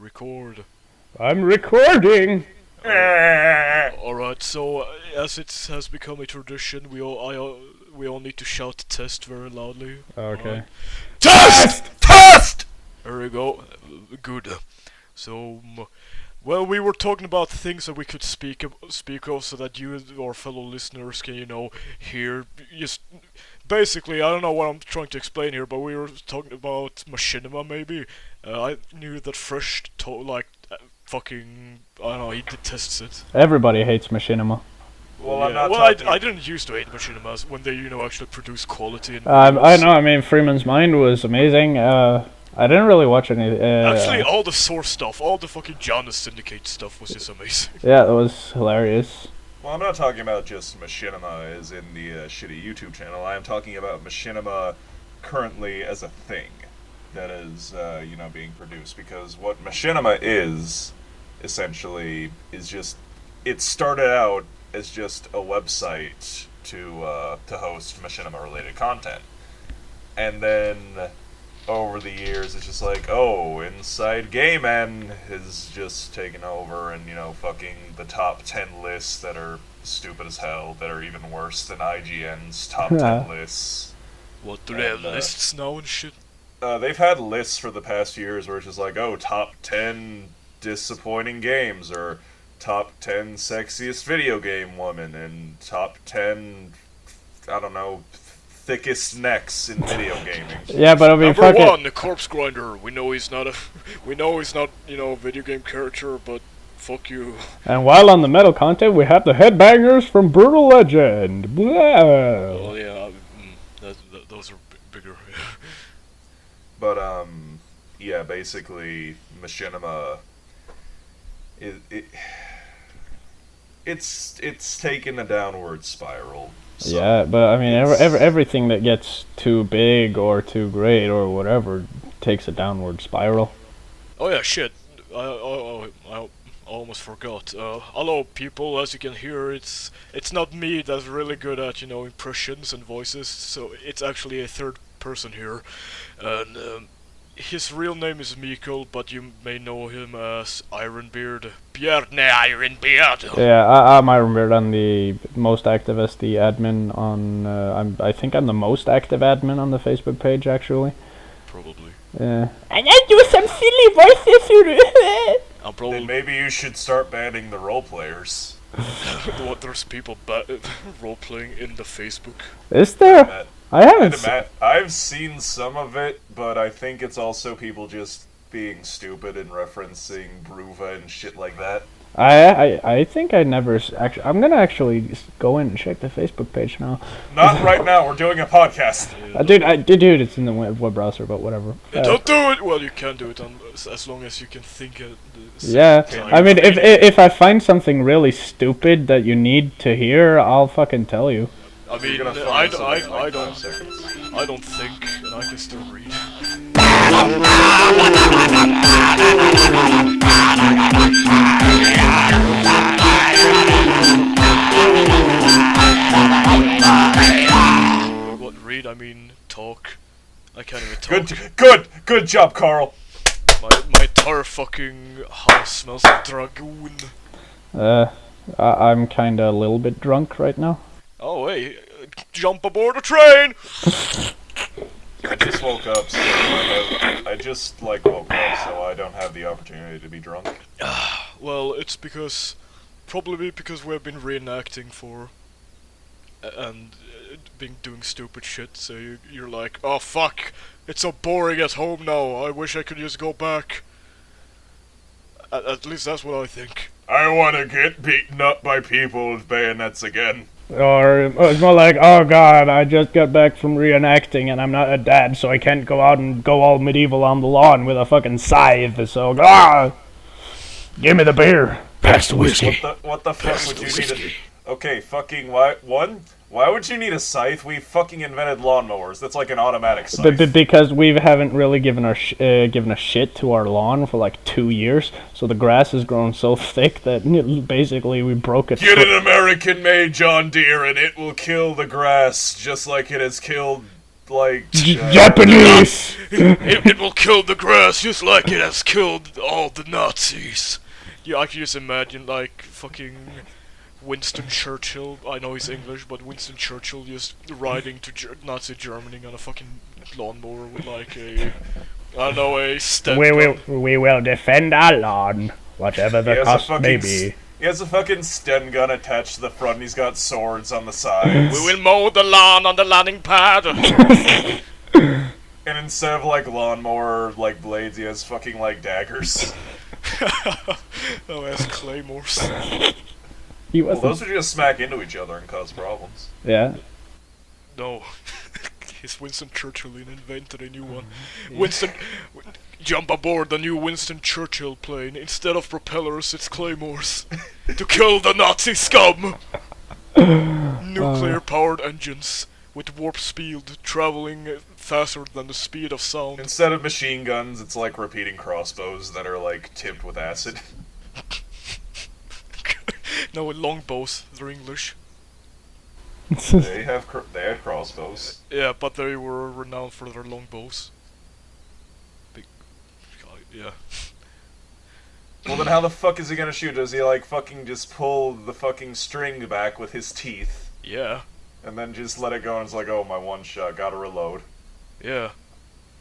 Record. I'm recording! Alright, so as it has become a tradition, we all need to shout test very loudly. Okay. Alright. Test! Test! There we go. Good. So, well, we were talking about things that we could speak of so that you, our fellow listeners, can, hear. Just basically, I don't know what I'm trying to explain here, but we were talking about machinima, maybe. I knew that Fresh fucking, I don't know, he detests it. Everybody hates machinima. Well, I'm Yeah. not I didn't used to hate machinimas when they, actually produce quality. In I videos. know, I mean, Freeman's Mind was amazing. I didn't really watch any. Actually, all the Source stuff, all the fucking Janus Syndicate stuff was just amazing. Yeah, it was hilarious. Well, I'm not talking about just machinima as in the shitty YouTube channel. I am talking about machinima currently as a thing that is, being produced. Because what machinima is, essentially, is just... It started out as just a website to host machinima-related content. And then, over the years, it's just like, oh, Inside Gayman has just taken over and, fucking the top 10 lists that are stupid as hell, that are even worse than IGN's top 10 lists. What, do they have lists now and shit? They've had lists for the past years where it's just like, oh, top 10 disappointing games, or top 10 sexiest video game women, and top 10, I don't know, thickest necks in video gaming. Yeah, but I mean, Number one, the Corpse Grinder. We know he's not, a video game character, but fuck you. And while on the metal content, we have the headbangers from Brutal Legend. Blah. Well, yeah, those are bigger. But, yeah, basically, machinima, it's taken a downward spiral. So, Yeah, but I mean, everything that gets too big or too great or whatever takes a downward spiral. Oh yeah, shit. I almost forgot. Hello, people. As you can hear, it's not me that's really good at impressions and voices. So it's actually a third person here, and his real name is Mikkel, but you may know him as Ironbeard. Bjarne Ironbeard. Yeah, I'm Ironbeard. I'm the most active as the admin on. I think I'm the most active admin on the Facebook page, actually. Probably. Yeah. And I do some silly voices. I'm probably. Then maybe you should start banning the role players. What? There's people role playing in the Facebook. Is there? I haven't. I've seen some of it, but I think it's also people just being stupid and referencing Bruva and shit like that. I think I never actually. I'm gonna actually go in and check the Facebook page now. Not right now. We're doing a podcast. Dude, it's in the web browser, but whatever. Don't do it. Well, you can do it as long as you can think it. Yeah, I mean, if I find something really stupid that you need to hear, I'll fucking tell you. I mean, I don't think, and I can still read. What read? I mean, talk. I can't even talk. Good job, Karl. My entire fucking house smells like dragoon. I'm kinda a little bit drunk right now. Oh, hey, jump aboard a train! I just woke up, so I just woke up, so I don't have the opportunity to be drunk. Well, it's probably because we've been reenacting and doing stupid shit, so you're like, oh fuck, it's so boring at home now, I wish I could just go back. At least that's what I think. I want to get beaten up by people with bayonets again. Or it's more like, oh god, I just got back from reenacting and I'm not a dad, so I can't go out and go all medieval on the lawn with a fucking scythe, so, give me the beer. Pass the whiskey. What the fuck would you need a... Okay, fucking, why would you need a scythe? We fucking invented lawnmowers. That's like an automatic scythe. Because we haven't really given a shit to our lawn for like 2 years, so the grass has grown so thick that basically we broke it. Get an American-made John Deere and it will kill the grass just like it has killed like Japanese. It will kill the grass just like it has killed all the Nazis. Yeah, I can just imagine like fucking Winston Churchill. I know he's English, but Winston Churchill just riding to Nazi Germany on a fucking lawnmower with like a, I don't know, a Sten gun. We will defend our lawn, whatever the cost may be. He has a fucking Sten gun attached to the front, and he's got swords on the sides. We will mow the lawn on the landing pad. And instead of like lawnmower like blades, he has fucking like daggers. Oh, has claymores. Well, those would just smack into each other and cause problems. Yeah. No. It's Winston Churchill invented a new one. Winston, jump aboard the new Winston Churchill plane. Instead of propellers, it's claymores. To kill the Nazi scum! Nuclear-powered engines with warp speed, traveling faster than the speed of sound. Instead of machine guns, it's like repeating crossbows that are like tipped with acid. No, longbows, they're English. They had crossbows. Yeah, but they were renowned for their longbows. Yeah. Well, then how the fuck is he gonna shoot? Does he like fucking just pull the fucking string back with his teeth? Yeah. And then just let it go and it's like, oh, my one shot, gotta reload. Yeah.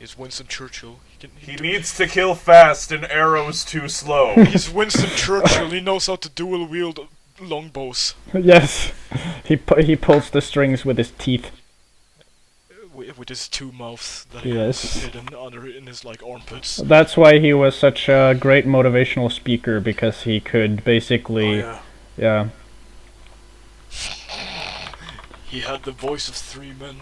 It's Winston Churchill. He needs to kill fast and arrows too slow. He's Winston Churchill. He knows how to dual wield longbows. Yes. He pulls the strings with his teeth. With his two mouths that Yes. he has hidden in his like armpits. That's why he was such a great motivational speaker, because he could basically... Oh, yeah. He had the voice of three men.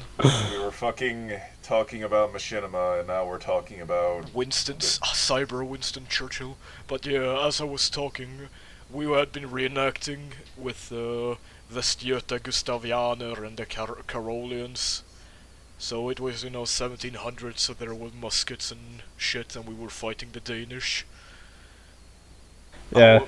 We were fucking talking about machinima, and now we're talking about... Cyber Winston Churchill. But yeah, as I was talking, we had been reenacting with the Västgöta Gustavianer and the Karolians. So it was, 1700s, so there were muskets and shit, and we were fighting the Danish. Yeah.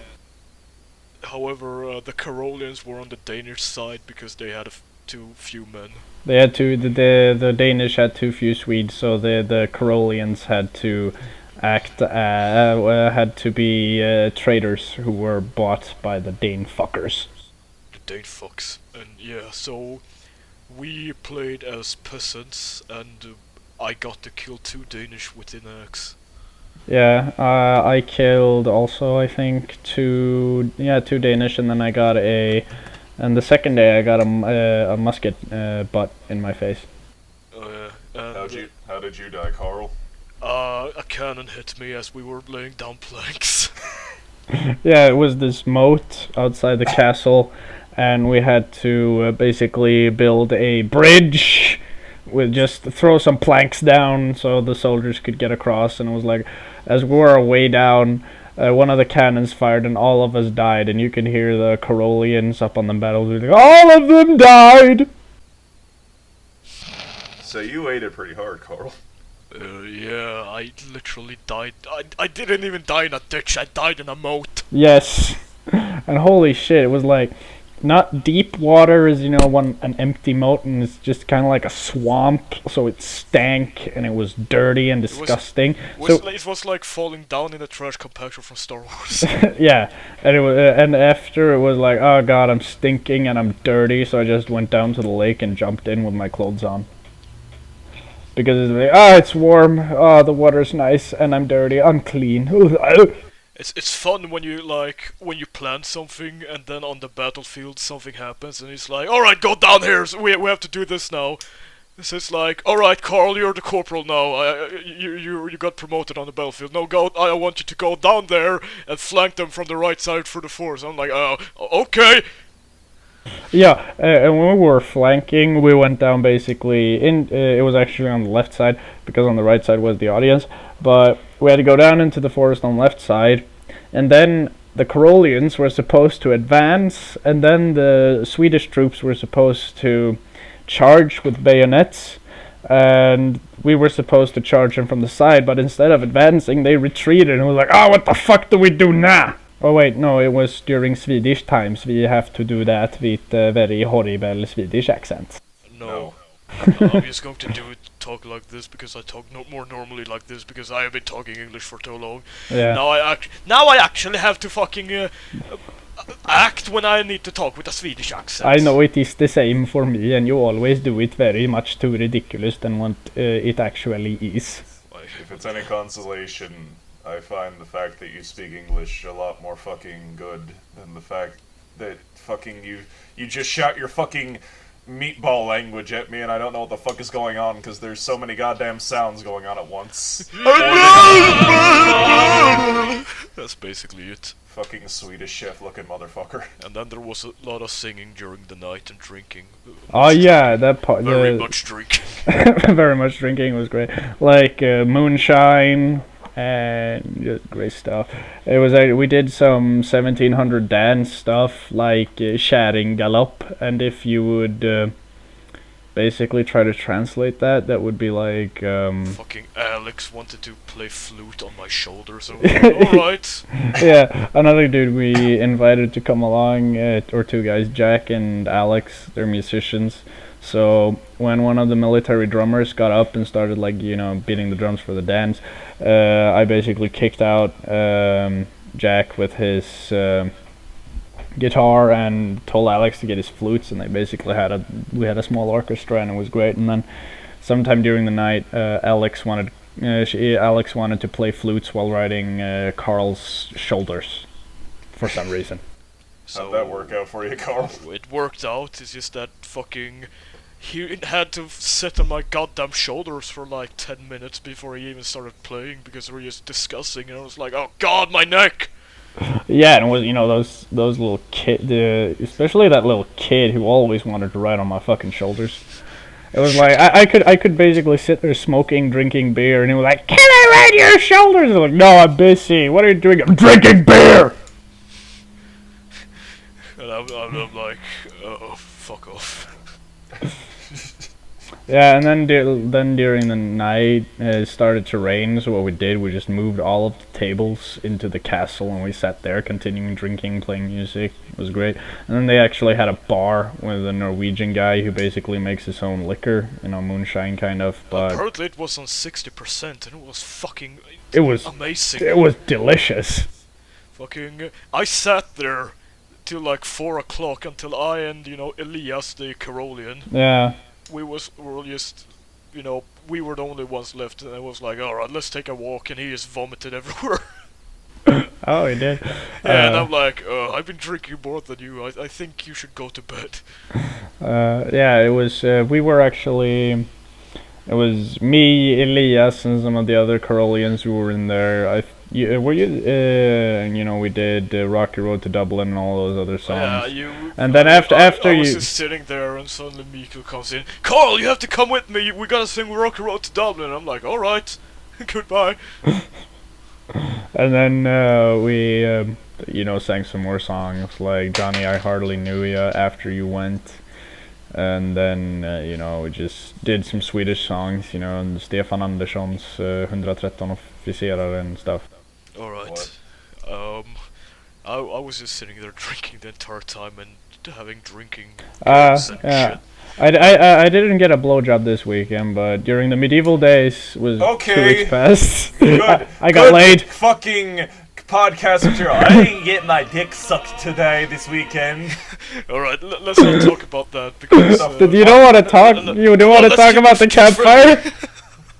However, the Karolians were on the Danish side because they had too few men. They had to... The Danish had too few Swedes, so the Karolians had to act... had to be traitors who were bought by the Dane fuckers. The Dane fucks. And yeah, so... we played as peasants, and I got to kill 2 Danish with an axe. Yeah, I killed also, I think, 2 Danish, and then I got and the second day I got a musket butt in my face. How did you die, Karl? A cannon hit me as we were laying down planks. Yeah, it was this moat outside the castle, and we had to basically build a bridge with just throw some planks down so the soldiers could get across. And it was like, as we were way down, one of the cannons fired and all of us died, and you could hear the Karolians up on the battlefield like, all of them died! So you ate it pretty hard, Karl. Yeah, I literally died. I didn't even die in a ditch, I died in a moat. Yes. And holy shit, it was like, not deep water as, an empty moat, and it's just kind of like a swamp, so it stank, and it was dirty and disgusting. It was like falling down in a trash compactor from Star Wars. Yeah, and and after it was like, oh god, I'm stinking and I'm dirty, so I just went down to the lake and jumped in with my clothes on. Because it's like, it's warm, the water's nice, and I'm dirty, I'm clean. It's fun when you plan something and then on the battlefield something happens and it's like, alright, go down here, so we have to do this now. So it's like, alright, Karl, you're the corporal now, you got promoted on the battlefield. No, I want you to go down there and flank them from the right side for the force. I'm like, okay. Yeah, and when we were flanking, we went down basically it was actually on the left side, because on the right side was the audience, but we had to go down into the forest on the left side, and then the Karolians were supposed to advance, and then the Swedish troops were supposed to charge with bayonets, and we were supposed to charge them from the side, but instead of advancing, they retreated, and we were like, what the fuck do we do now? Oh wait, no, it was during Swedish times. We have to do that with very horrible Swedish accents. No. I'm just going to talk like this because I talk more normally like this because I have been talking English for too long. Yeah. Now I actually have to fucking act when I need to talk with a Swedish accent. I know it is the same for me, and you always do it very much too ridiculous than what it actually is. If it's any consolation, I find the fact that you speak English a lot more fucking good than the fact that fucking you just shout your fucking meatball language at me and I don't know what the fuck is going on because there's so many goddamn sounds going on at once. That's basically it. Fucking Swedish chef looking motherfucker. And then there was a lot of singing during the night and drinking. Oh yeah, that part. Very much drinking. Very much drinking was great. Like moonshine and just great stuff. It was we did some 1700 dance stuff like sharing galop, and if you would basically try to translate that, that would be like fucking Alex wanted to play flute on my shoulder, so alright. Yeah, another dude we invited to come along, or two guys, Jack and Alex, they're musicians. So when one of the military drummers got up and started beating the drums for the dance, I basically kicked out Jack with his guitar and told Alex to get his flutes, and they basically we had a small orchestra, and it was great. And then sometime during the night, Alex wanted to play flutes while riding Karl's shoulders for some reason. So how'd that work out for you, Karl? It worked out. It's just that fucking he had to sit on my goddamn shoulders for like 10 minutes before he even started playing because we were just discussing, and I was like, oh god, my neck. Yeah, and it was those little kid, especially that little kid who always wanted to ride on my fucking shoulders. It was like I could basically sit there smoking, drinking beer, and he was like, "Can I ride your shoulders?" I was like, "No, I'm busy. What are you doing?" "I'm drinking beer." And I'm like, oh, fuck off. Yeah, and then during the night it started to rain, so what we did, we just moved all of the tables into the castle, and we sat there continuing drinking, playing music. It was great. And then they actually had a bar with a Norwegian guy who basically makes his own liquor, moonshine kind of, but apparently it was on 60% and it was fucking amazing. It was delicious. Fucking I sat there till like 4 o'clock until I and Elias the Karolian. Yeah. We were just, we were the only ones left, and I was like, alright, let's take a walk, and he just vomited everywhere. Oh, he did? Yeah, and I'm like, I've been drinking more than you, I think you should go to bed. Yeah, it was, we were actually, it was me, Elias, and some of the other Karolians who were in there. We did Rocky Road to Dublin and all those other songs. Yeah, and then after I you was just sitting there, and suddenly Mikkel comes in. Karl, you have to come with me. We gotta sing Rocky Road to Dublin. I'm like, all right, goodbye. And then we, sang some more songs like Johnny, I Hardly Knew Ya, After You Went. And then, we just did some Swedish songs, and Stefan Andersson's 113 officerare and stuff. Alright. I was just sitting there drinking the entire time and having drinking games and shit. I didn't get a blowjob this weekend, but during the medieval days was 2 weeks past. Good. I got laid. Fucking podcast material. I didn't get my dick sucked today this weekend. Alright, let's not talk about that because you don't want to talk. You don't want to talk about the campfire.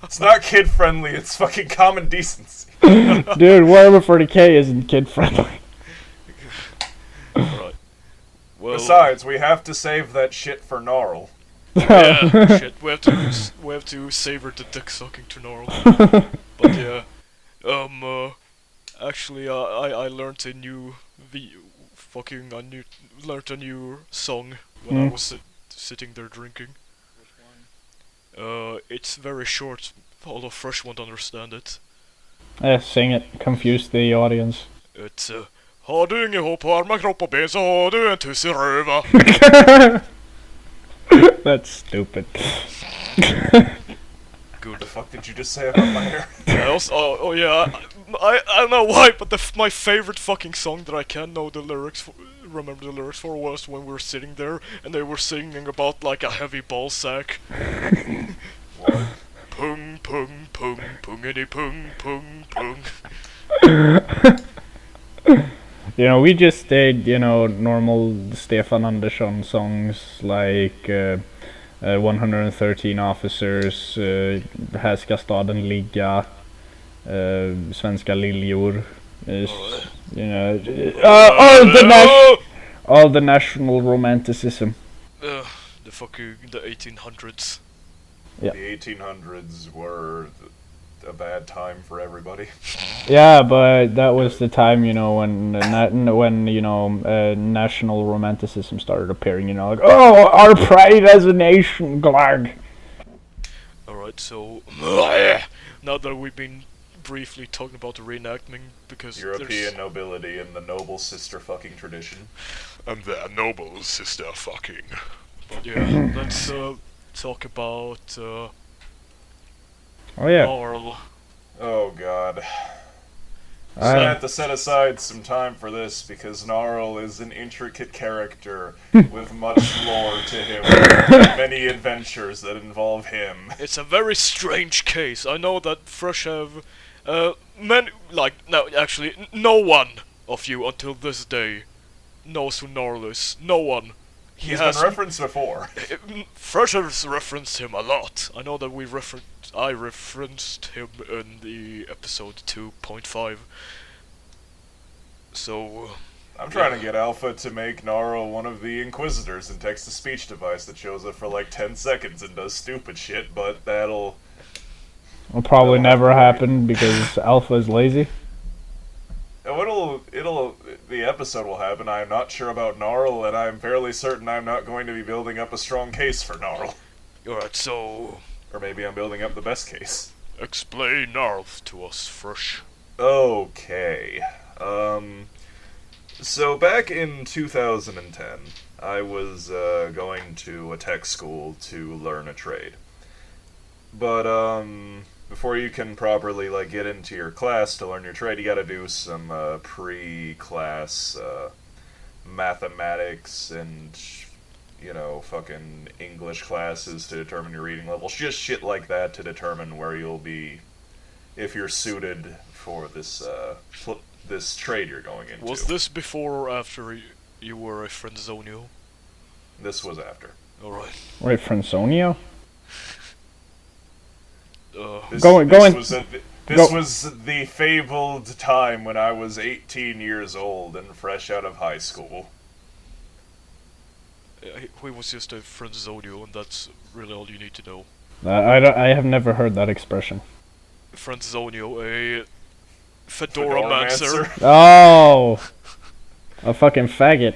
It's not kid friendly. It's fucking common decency. Dude, Warhammer 40k isn't kid friendly. Right. Well, besides, we have to save that shit for Narl. Yeah, shit. We have to savor the dick sucking to Narl. But yeah, actually, I learned a new learned a new song when I was sitting there drinking. Which one? It's very short. Although Fresh won't understand it. Sing it. Confuse the audience. It's har du inget hopp på armar, kropp och ben så har du en tuss i röva. That's stupid. Good. The fuck did you just say about my hair? I also, oh yeah, I don't know why, but my favorite fucking song that I can know the lyrics for, remember the lyrics for, was when we were sitting there and they were singing about like a heavy ball sack. What? Pung pung pung pungity pung pung pung. You know, we just did, you know, normal Stefan Andersson songs like 113 officers, Här ska staden ligga, Svenska liljor, you know, all the national romanticism. The fucking the 1800s. Yeah. The 1800s were a bad time for everybody. Yeah, but that was the time, you know, when you know, national romanticism started appearing. You know, like, oh, our pride as a nation, glag. Alright, so now that we've been briefly talking about the reenactment, because European nobility and the noble sister fucking tradition. and the noble sister fucking. But yeah, let's talk about Oh yeah. Narl. Oh god. So I- I have to set aside some time for this because Narl is an intricate character with much lore to him, and many adventures that involve him. It's a very strange case. I know that Fresh have no one of you until this day knows who Narl is. No one. He's been referenced before. Fresh has referenced him a lot. I know that I referenced him in the episode 2.5. So I'm trying to get Alpha to make Narl one of the Inquisitors and text-to-speech device that shows up for like 10 seconds and does stupid shit, but that'll Will probably never happen because Alpha is lazy. The episode will happen. I'm not sure about Narl, and I'm fairly certain I'm not going to be building up a strong case for Narl. alright, so Or maybe I'm building up the best case. explain Narl to us, Fresh. Okay. So back in 2010, I was going to a tech school to learn a trade. But before you can properly like get into your class to learn your trade, you got to do some pre-class mathematics and fucking English classes to determine your reading level. Just shit like that to determine where you'll be if you're suited for this this trade you're going into. Was this before or after you were a friendzonio? This was after. Alright. Wait, Frensonio? This Go- was the fabled time when I was 18 years old and fresh out of high school. He was just a friendzonio, and that's really all you need to know. I have never heard that expression. Friendzonio, a Fedora-mancer. Oh! A fucking faggot.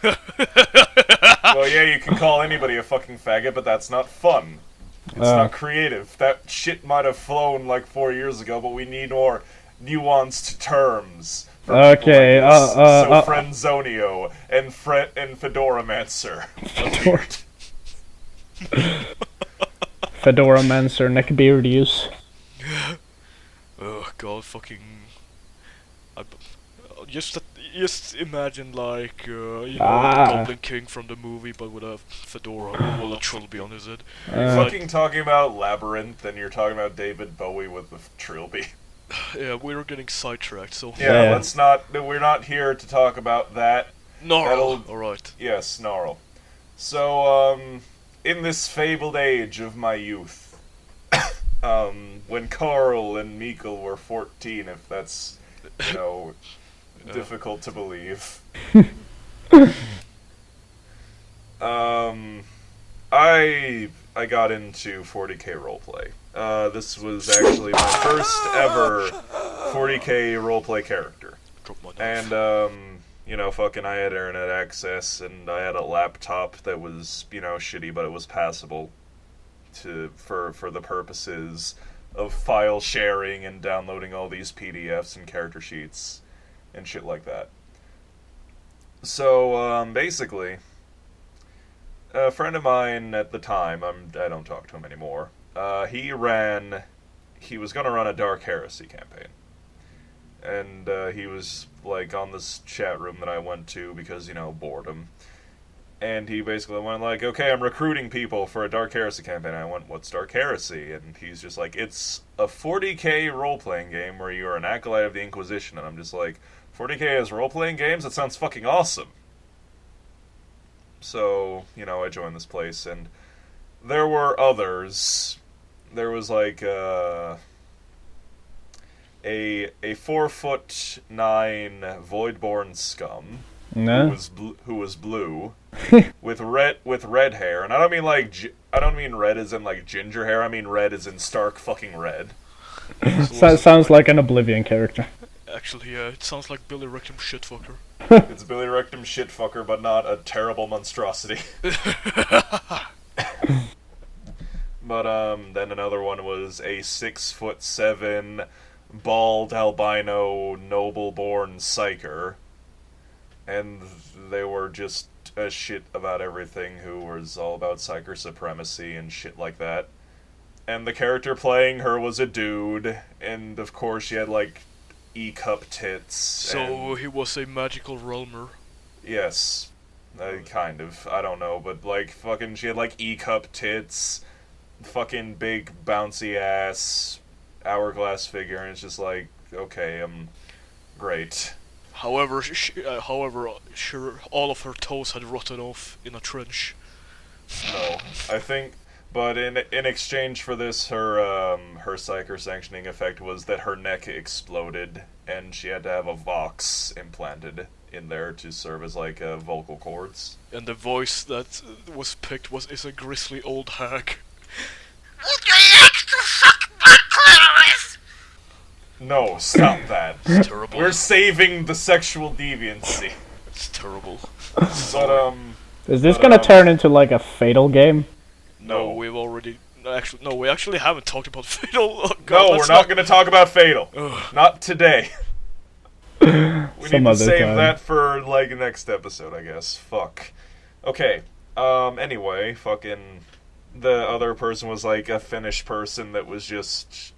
Well, yeah, you can call anybody a fucking faggot, but that's not fun. It's not creative. That shit might have flown like 4 years ago, but we need more nuanced terms. For Okay, people like this. so friendzonio and Fedora-mancer. Fedora Mancer Neckbeardius. Oh god, fucking. Just imagine like the Goblin King from the movie, but with a fedora or a trilby on his head. Fucking talking about Labyrinth, and you're talking about David Bowie with the trilby. Yeah, we're getting sidetracked. So Yeah, let's not. We're not here to talk about that. Narl. All right. Yes, Narl. So, in this fabled age of my youth, when Karl and Mikkel were 14, if that's, difficult to believe. I got into 40k roleplay. This was actually my first ever 40k roleplay character. Drop my knife. And fucking I had internet access and I had a laptop that was, shitty, but it was passable for the purposes of file sharing and downloading all these PDFs and character sheets and shit like that. So, basically, a friend of mine at the time, I don't talk to him anymore, He was gonna run a Dark Heresy campaign. And he was, like, on this chat room that I went to because, boredom. And he basically went like, okay, I'm recruiting people for a Dark Heresy campaign. I went, what's Dark Heresy? And he's just like, it's a 40k role-playing game where you are an acolyte of the Inquisition. And I'm just like, 40k is role-playing games? That sounds fucking awesome. So, I joined this place, and there were others. There was like a 4'9" Voidborn scum who was blue with red hair, and I don't mean red as in like ginger hair. I mean red as in stark fucking red. Sounds like an Oblivion character. Actually, it sounds like Billy Rectum shitfucker. It's Billy Rectum shitfucker, but not a terrible monstrosity. But then another one was a 6'7" bald albino noble-born psyker, and they were just a shit about everything, who was all about psyker supremacy and shit like that. And the character playing her was a dude, and of course she had like E-cup tits. So he was a magical realmer. Yes, kind of. I don't know, but like fucking, she had like E-cup tits, fucking big bouncy ass hourglass figure, and it's just like, okay, great. However, sure, all of her toes had rotted off in a trench. No, I think, but in exchange for this, her psyker sanctioning effect was that her neck exploded, and she had to have a vox implanted in there to serve as like vocal cords. And the voice that was picked is a grisly old hag. No, stop that. It's terrible. We're saving the sexual deviancy. It's terrible. But, is this gonna turn into like a Fatal game? No. We actually haven't talked about Fatal. Oh, God, no, we're not gonna talk about Fatal. Ugh. Not today. We need to save time. that for, like, next episode, I guess. Fuck. Okay. Anyway, fucking, the other person was, like, a Finnish person that was just...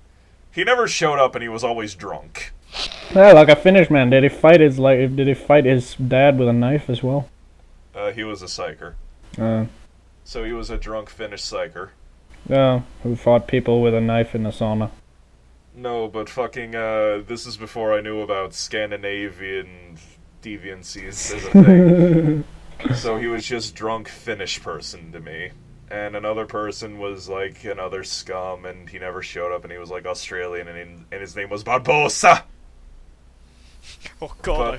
He never showed up, and he was always drunk. Yeah, like a Finnish man. Did he fight his dad with a knife as well? He was a psyker. Uh, So he was a drunk Finnish psyker. yeah, who fought people with a knife in a sauna. No, but fucking, this is before I knew about Scandinavian deviancies as a thing. So he was just drunk Finnish person to me. And another person was, like, another scum, and he never showed up, and he was, like, Australian, and his name was Barbosa! Oh God, But- I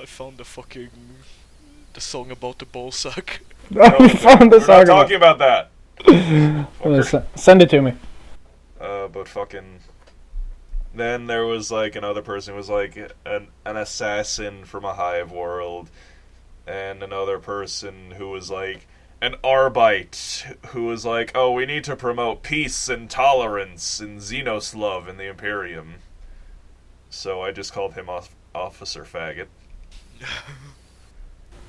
found the song about the ball sack. Oh, we found the We're not song. talking about that! Fucker. Send it to me. But fucking... Then there was, like, another person who was, like, an assassin from a hive world, and another person who was, like, an Arbite, who was like, oh, we need to promote peace and tolerance and Xenos love in the Imperium. So I just called him Officer Faggot.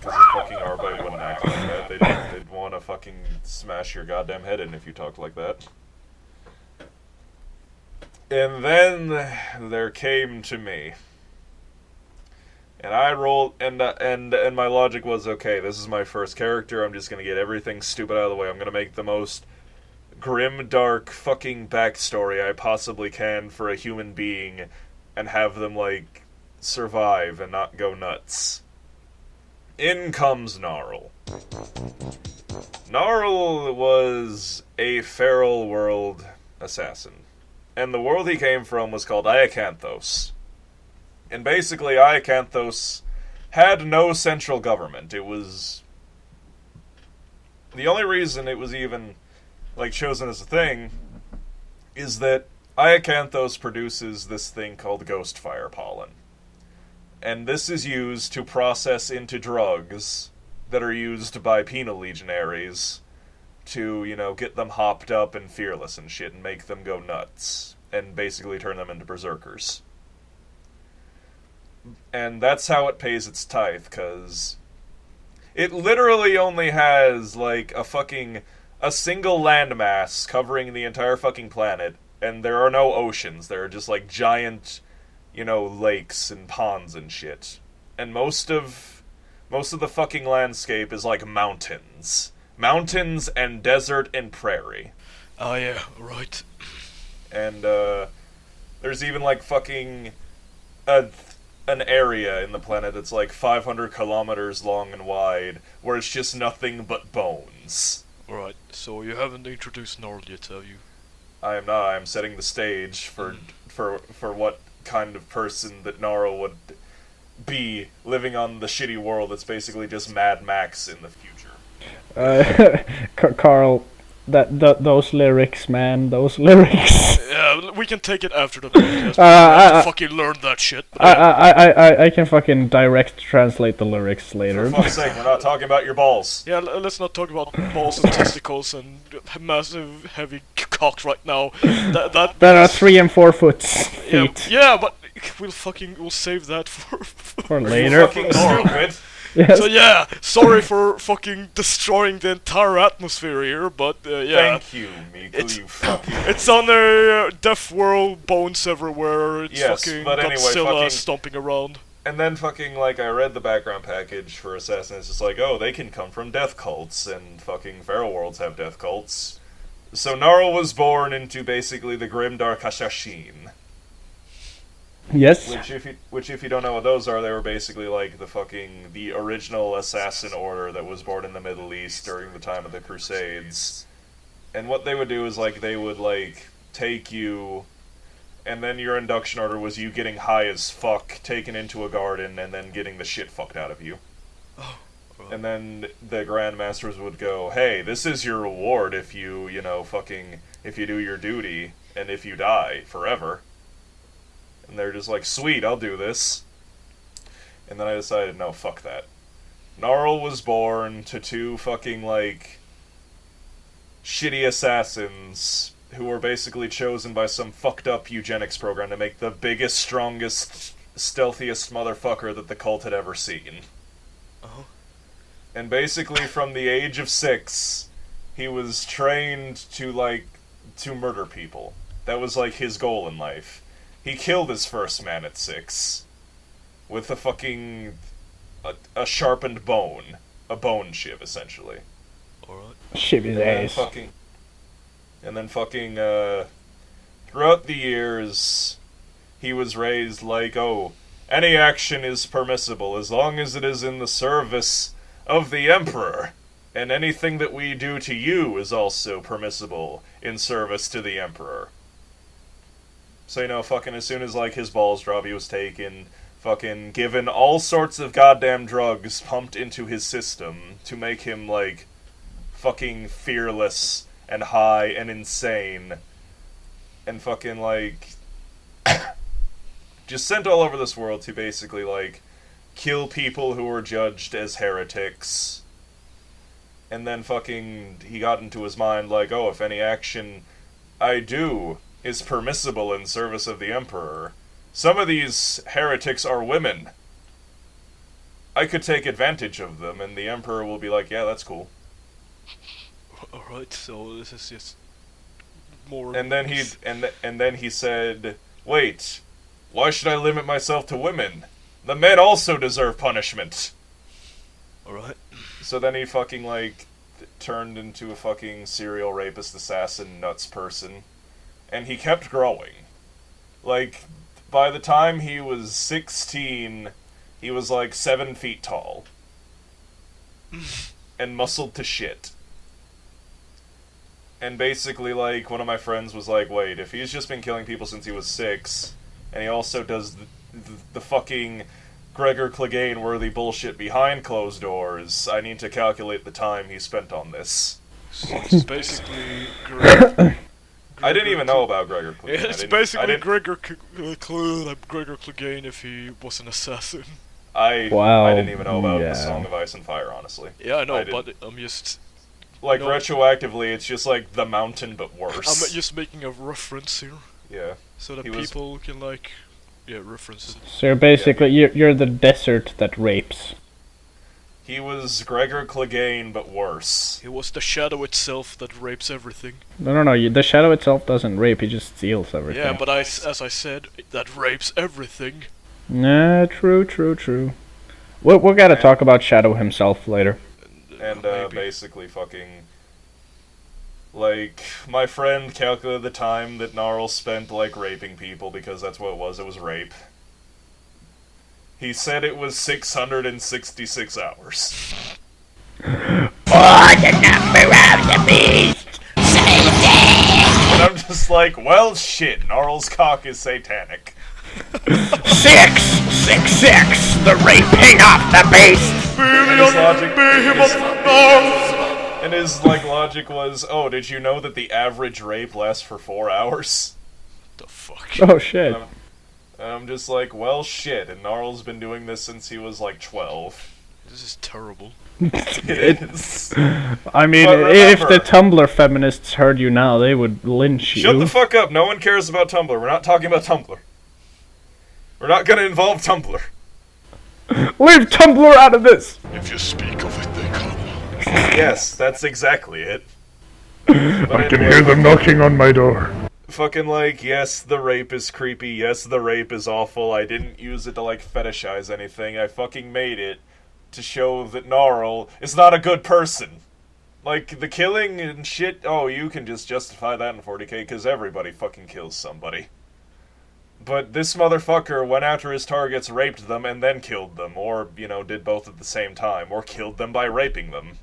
Because a fucking Arbite wouldn't act like that. They'd want to fucking smash your goddamn head in if you talked like that. And then there came to me. And I rolled, and my logic was, okay, this is my first character, I'm just gonna get everything stupid out of the way, I'm gonna make the most grim, dark, fucking backstory I possibly can for a human being, and have them, like, survive and not go nuts. In comes Narl. Narl was a feral world assassin, and the world he came from was called Iacanthos. And basically, Iacanthos had no central government. It was... The only reason it was even, like, chosen as a thing is that Iacanthos produces this thing called ghost fire pollen. And this is used to process into drugs that are used by penal legionaries to, get them hopped up and fearless and shit and make them go nuts. And basically turn them into berserkers. And that's how it pays its tithe, because it literally only has, like, a fucking a single landmass covering the entire fucking planet, and there are no oceans. There are just like giant, lakes and ponds and shit. And most of the fucking landscape is like mountains. Mountains and desert and prairie. Oh yeah, right. And there's even like fucking an area in the planet that's like 500 kilometers long and wide, where it's just nothing but bones. Right, so you haven't introduced Narl yet, have you? I am not. I am setting the stage for what kind of person that Narl would be living on the shitty world that's basically just Mad Max in the future. Karl, those lyrics, man, those lyrics. Yeah, we can take it after the podcast. I have to fucking learn that shit. I can fucking direct translate the lyrics later. For fuck's sake, we're not talking about your balls. Yeah, let's not talk about balls and testicles and massive heavy cocks right now. That are 3 and 4 feet. Yeah, but we'll save that for later. Fucking stupid. Yes. So yeah, sorry for fucking destroying the entire atmosphere here, but yeah. Thank you, Miku, you fucking... It's on a deaf world, bones everywhere, it's yes, fucking but anyway, Godzilla stomping around. And then fucking, like, I read the background package for Assassin, it's just like, oh, they can come from death cults, and fucking feral worlds have death cults. So Narl was born into basically the Grimdark Hashashin. Yes. Which if you don't know what those are, they were basically like the original assassin order that was born in the Middle East during the time of the Crusades. And what they would do is like they would like take you, and then your induction order was you getting high as fuck, taken into a garden, and then getting the shit fucked out of you. Oh. And then the Grandmasters would go, hey, this is your reward if you, if you do your duty, and if you die forever. And they're just like, sweet, I'll do this. And then I decided, no, fuck that. Narl was born to 2 fucking, like, shitty assassins who were basically chosen by some fucked up eugenics program to make the biggest, strongest, stealthiest motherfucker that the cult had ever seen. Uh-huh. And basically from the age of 6, he was trained to murder people. That was, like, his goal in life. He killed his first man at 6 with a sharpened bone. A bone shiv, essentially. Alright. Shiv his ass. And then throughout the years, he was raised like, oh, any action is permissible as long as it is in the service of the Emperor. And anything that we do to you is also permissible in service to the Emperor. So, fucking as soon as, like, his balls drop, he was taken, fucking given all sorts of goddamn drugs pumped into his system to make him, like, fucking fearless and high and insane. And fucking, like, just sent all over this world to basically, like, kill people who were judged as heretics. And then fucking, he got into his mind, like, oh, if any action I do is permissible in service of the Emperor, some of these heretics are women. I could take advantage of them, and the Emperor will be like, yeah, that's cool. Alright, so this is just more... And then he said, wait, why should I limit myself to women? The men also deserve punishment. Alright. So then he fucking, like, turned into a fucking serial rapist, assassin, nuts person. And he kept growing. Like, by the time he was 16, he was like 7 feet tall. And muscled to shit. And basically, like, one of my friends was like, wait, if he's just been killing people since he was 6, and he also does the fucking Gregor Clegane-worthy bullshit behind closed doors, I need to calculate the time he spent on this. So it's basically... I didn't even know about Gregor Clegane. It's basically Gregor Clegane if he was an assassin. I didn't even know about the Song of Ice and Fire, honestly. Yeah, I know, but I'm just... Like, retroactively, it's just like The Mountain, but worse. I'm just making a reference here. Yeah. So that people can, like... Yeah, reference it. So basically, you're the desert that rapes. He was Gregor Clegane, but worse. It was the shadow itself that rapes everything. No, the shadow itself doesn't rape, he just steals everything. Yeah, but as I said, that rapes everything. Nah, true. We'll gotta talk about Shadow himself later. And Maybe. basically fucking... Like, my friend calculated the time that Narl spent, like, raping people, because that's what it was rape. He said it was 666 hours. For the number of the beast, And I'm just like, well, shit, Narl's cock is satanic. 666, the raping of the beast. And his like logic was, oh, did you know that the average rape lasts for 4 hours? The fuck? Oh shit. And I'm just like, well, shit, and Narl's been doing this since he was like 12. This is terrible. It is. I mean, But if remember- the Tumblr feminists heard you now, they would lynch you. Shut the fuck up, no one cares about Tumblr. We're not talking about Tumblr. We're not gonna involve Tumblr. Leave Tumblr out of this! If you speak of it, they come. Yes, that's exactly it. I can hear them knocking on my door. Fucking like, yes, the rape is creepy, yes, the rape is awful, I didn't use it to like fetishize anything, I fucking made it to show that Narl is not a good person. Like, the killing and shit, oh, you can just justify that in 40k, because everybody fucking kills somebody. But this motherfucker went after his targets, raped them, and then killed them, or, you know, did both at the same time, or killed them by raping them.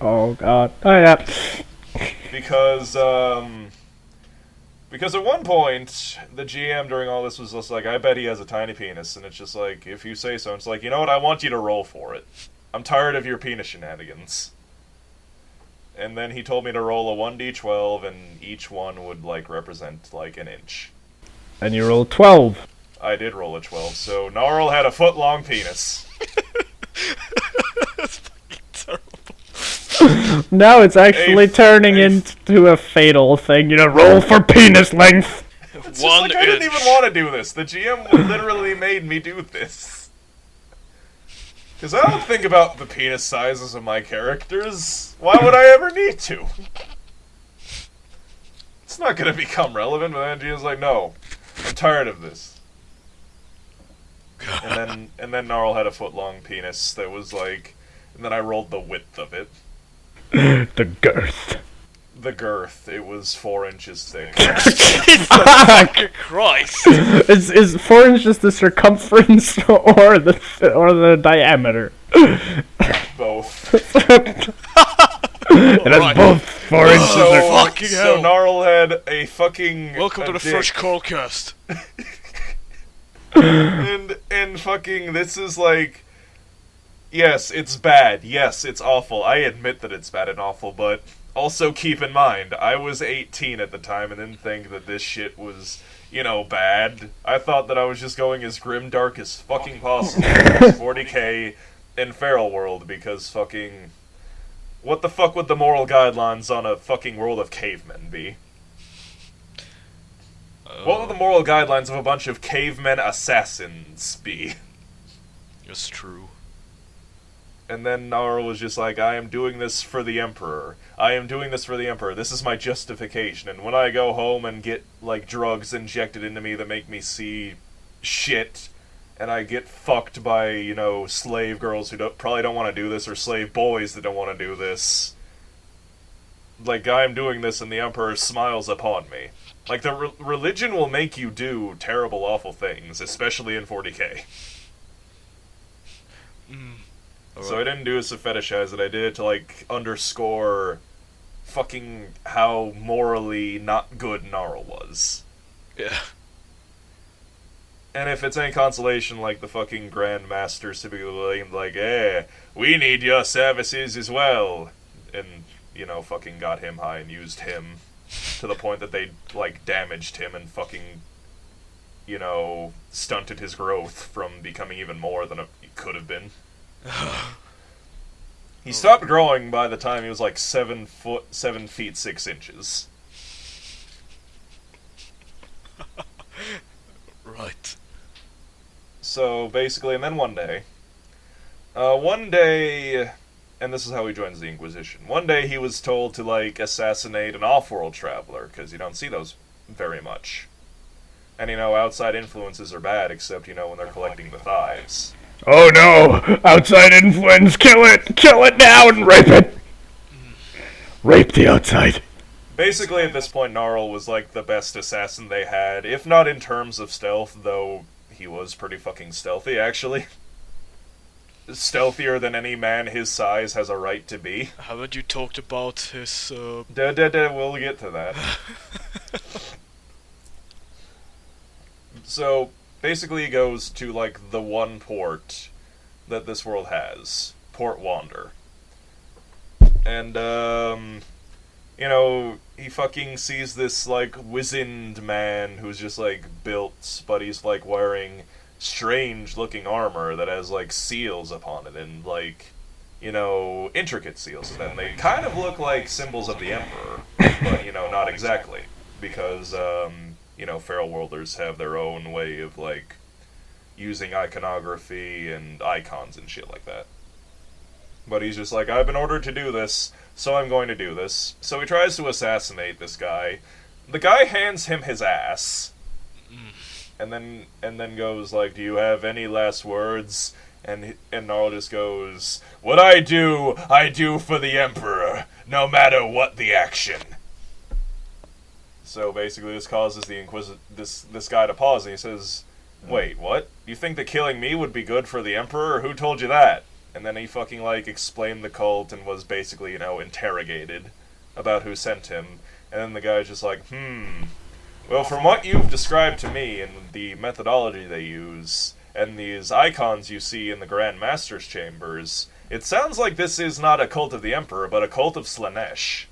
Oh god. Oh yeah. Because at one point, the GM during all this was just like, I bet he has a tiny penis, and it's just like, if you say so, it's like, you know what, I want you to roll for it. I'm tired of your penis shenanigans. And then he told me to roll a 1d12, and each one would, like, represent, like, an inch. And you roll 12. I did roll a 12, so Narl had a foot-long penis. That's fucking terrible. Now it's actually turning into a fatal thing. You know, roll for penis length. It's just like, I didn't even want to do this. The GM literally made me do this. Because I don't think about the penis sizes of my characters. Why would I ever need to? It's not going to become relevant, but then GM's like, no, I'm tired of this. And then Narl had a foot-long penis that was like... And then I rolled the width of it. The girth. The girth, it was 4 inches thick. Jesus fucking Christ! Is 4 inches the circumference or the diameter? Both. It has both 4 inches. Oh, fucking So hell. Narl had a fucking... Welcome to the dick. first Karlcast. And fucking, this is like... Yes, it's bad. Yes, it's awful. I admit that it's bad and awful, but... Also keep in mind, I was 18 at the time and didn't think that this shit was, you know, bad. I thought that I was just going as grim dark as fucking possible. 40k in Feral World, because fucking... What the fuck would the moral guidelines on a fucking world of cavemen be? What would the moral guidelines of a bunch of cavemen assassins be? It's true. And then Narl was just like, I am doing this for the Emperor. I am doing this for the Emperor. This is my justification. And when I go home and get, like, drugs injected into me that make me see shit, and I get fucked by, you know, slave girls who probably don't want to do this, or slave boys that don't want to do this, like, I am doing this and the Emperor smiles upon me. Like, the religion will make you do terrible, awful things, especially in 40k. So I didn't do it to fetishize it, I did it to, like, underscore fucking how morally not good Narl was. Yeah. And if it's any consolation, like, the fucking Grand Masters typically like, we need your services as well. And, you know, fucking got him high and used him to the point that they, like, damaged him and fucking, you know, stunted his growth from becoming even more than it could have been. He stopped growing by the time he was like 7 feet 6 inches. Right. So basically, and then one day, One day, and this is how he joins the Inquisition. One day he was told to, like, assassinate an off-world traveler, because you don't see those very much. And, outside influences are bad, except, when they're collecting the thighs. Oh no! Outside influence! Kill it! Kill it now and rape it! Rape the outside. Basically, at this point, Narl was, like, the best assassin they had, if not in terms of stealth, though he was pretty fucking stealthy, actually. Stealthier than any man his size has a right to be. Haven't you talked about his, We'll get to that. So, basically he goes to, like, the one port that this world has. Port Wander. And, he fucking sees this, like, wizened man who's just, like, built, but he's, like, wearing strange-looking armor that has, like, seals upon it, and, like, intricate seals. And they kind of look like symbols of the Emperor, but, not exactly. Because, feral worlders have their own way of, like, using iconography and icons and shit like that. But he's just like, I've been ordered to do this, so I'm going to do this. So he tries to assassinate this guy. The guy hands him his ass, and then goes like, "Do you have any last words?" And Narl just goes, "What I do for the Emperor, no matter what the action." So basically, this causes the this guy to pause, and he says, "Wait, what? You think that killing me would be good for the Emperor? Who told you that?" And then he fucking, like, explained the cult and was basically, interrogated about who sent him. And then the guy's just like, well, from what you've described to me and the methodology they use, and these icons you see in the Grand Master's chambers, it sounds like this is not a cult of the Emperor, but a cult of Slanesh.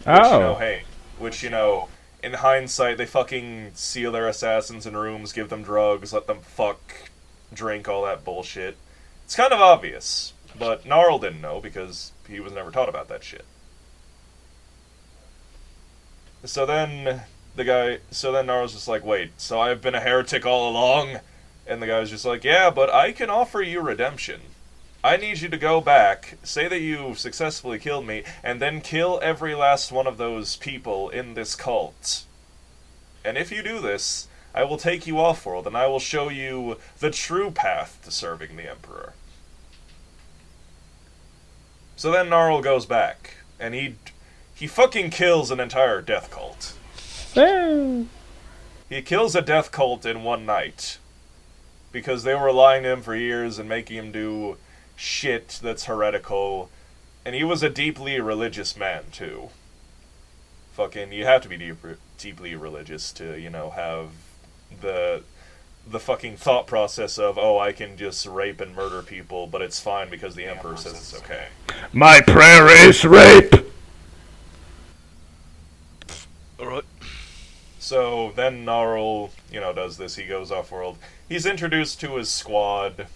Oh. Which, in hindsight, they fucking seal their assassins in rooms, give them drugs, let them fuck, drink, all that bullshit. It's kind of obvious, but Narl didn't know because he was never taught about that shit. So then Narl's just like, wait, so I've been a heretic all along? And the guy's just like, yeah, but I can offer you redemption. I need you to go back, say that you've successfully killed me, and then kill every last one of those people in this cult. And if you do this, I will take you off-world, and I will show you the true path to serving the Emperor. So then Narl goes back, and he fucking kills an entire death cult. He kills a death cult in one night. Because they were lying to him for years and making him do shit that's heretical, and he was a deeply religious man too. Fucking, you have to be deeply religious to, have the fucking thought process of, oh, I can just rape and murder people, but it's fine because the Emperor says it's okay. My prayer is rape! Alright. So then Narl, does this. He goes off-world. He's introduced to his squad.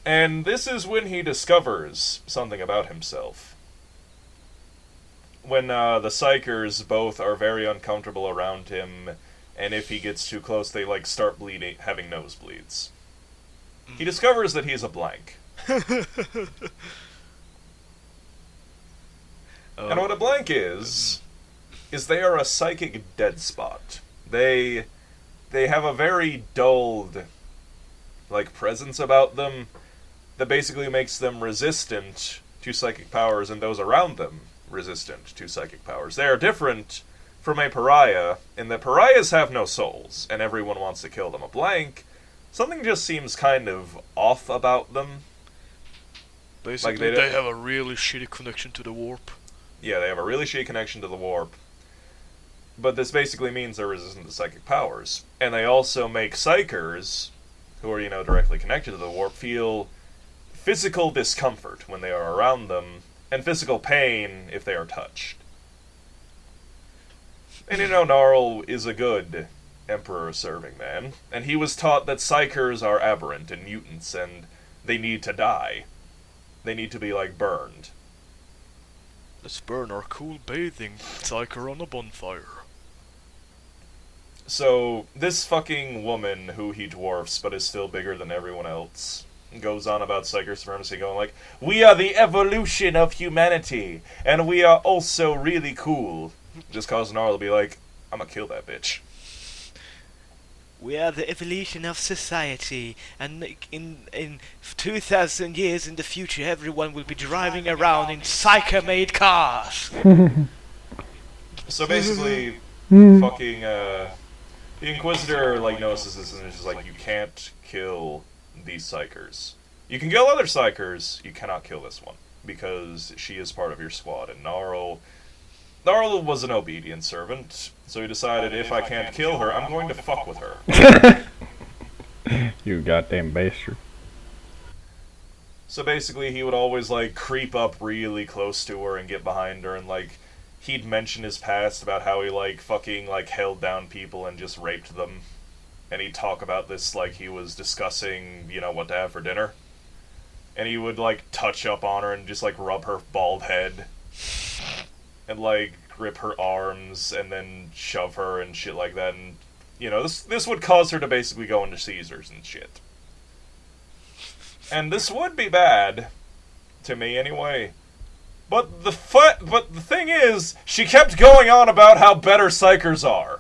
And this is when he discovers something about himself. When the Psychers both are very uncomfortable around him, and if he gets too close, they, like, start bleeding, having nosebleeds. He discovers that he's a blank. And what a blank is they are a psychic dead spot. They have a very dulled, like, presence about them that basically makes them resistant to psychic powers, and those around them resistant to psychic powers. They are different from a pariah in that pariahs have no souls, and everyone wants to kill them. A blank, something just seems kind of off about them. Basically, they have a really shitty connection to the warp. Yeah, they have a really shitty connection to the warp. But this basically means they're resistant to psychic powers. And they also make psychers, who are, directly connected to the warp, feel physical discomfort when they are around them, and physical pain if they are touched. And Narl is a good Emperor-serving man, and he was taught that psychers are aberrant and mutants, and they need to die. They need to be, like, burned. Let's burn our cool bathing psyker on a bonfire. So, this fucking woman, who he dwarfs, but is still bigger than everyone else, goes on about psyker supremacy, going like, "We are the evolution of humanity, and we are also really cool." Just causing Narl to be like, "I'm gonna kill that bitch." We are the evolution of society, and in 2,000 years in the future, everyone will be driving around in psyker-made cars. So basically, fucking, the Inquisitor, like, notices this and is just like, you can't kill these psychers. You can kill other psychers, you cannot kill this one, because she is part of your squad, and Narl was an obedient servant, so he decided, if I can't kill her, I'm going to fuck with her. You goddamn bastard. So basically, he would always, like, creep up really close to her and get behind her, and, like, he'd mention his past about how he, like, fucking, like, held down people and just raped them. And he'd talk about this like he was discussing, you know, what to have for dinner. And he would, like, touch up on her and just, like, rub her bald head. And, like, grip her arms and then shove her and shit like that. And, you know, this would cause her to basically go into seizures and shit. And this would be bad. To me, anyway. But the thing is, she kept going on about how better psychers are.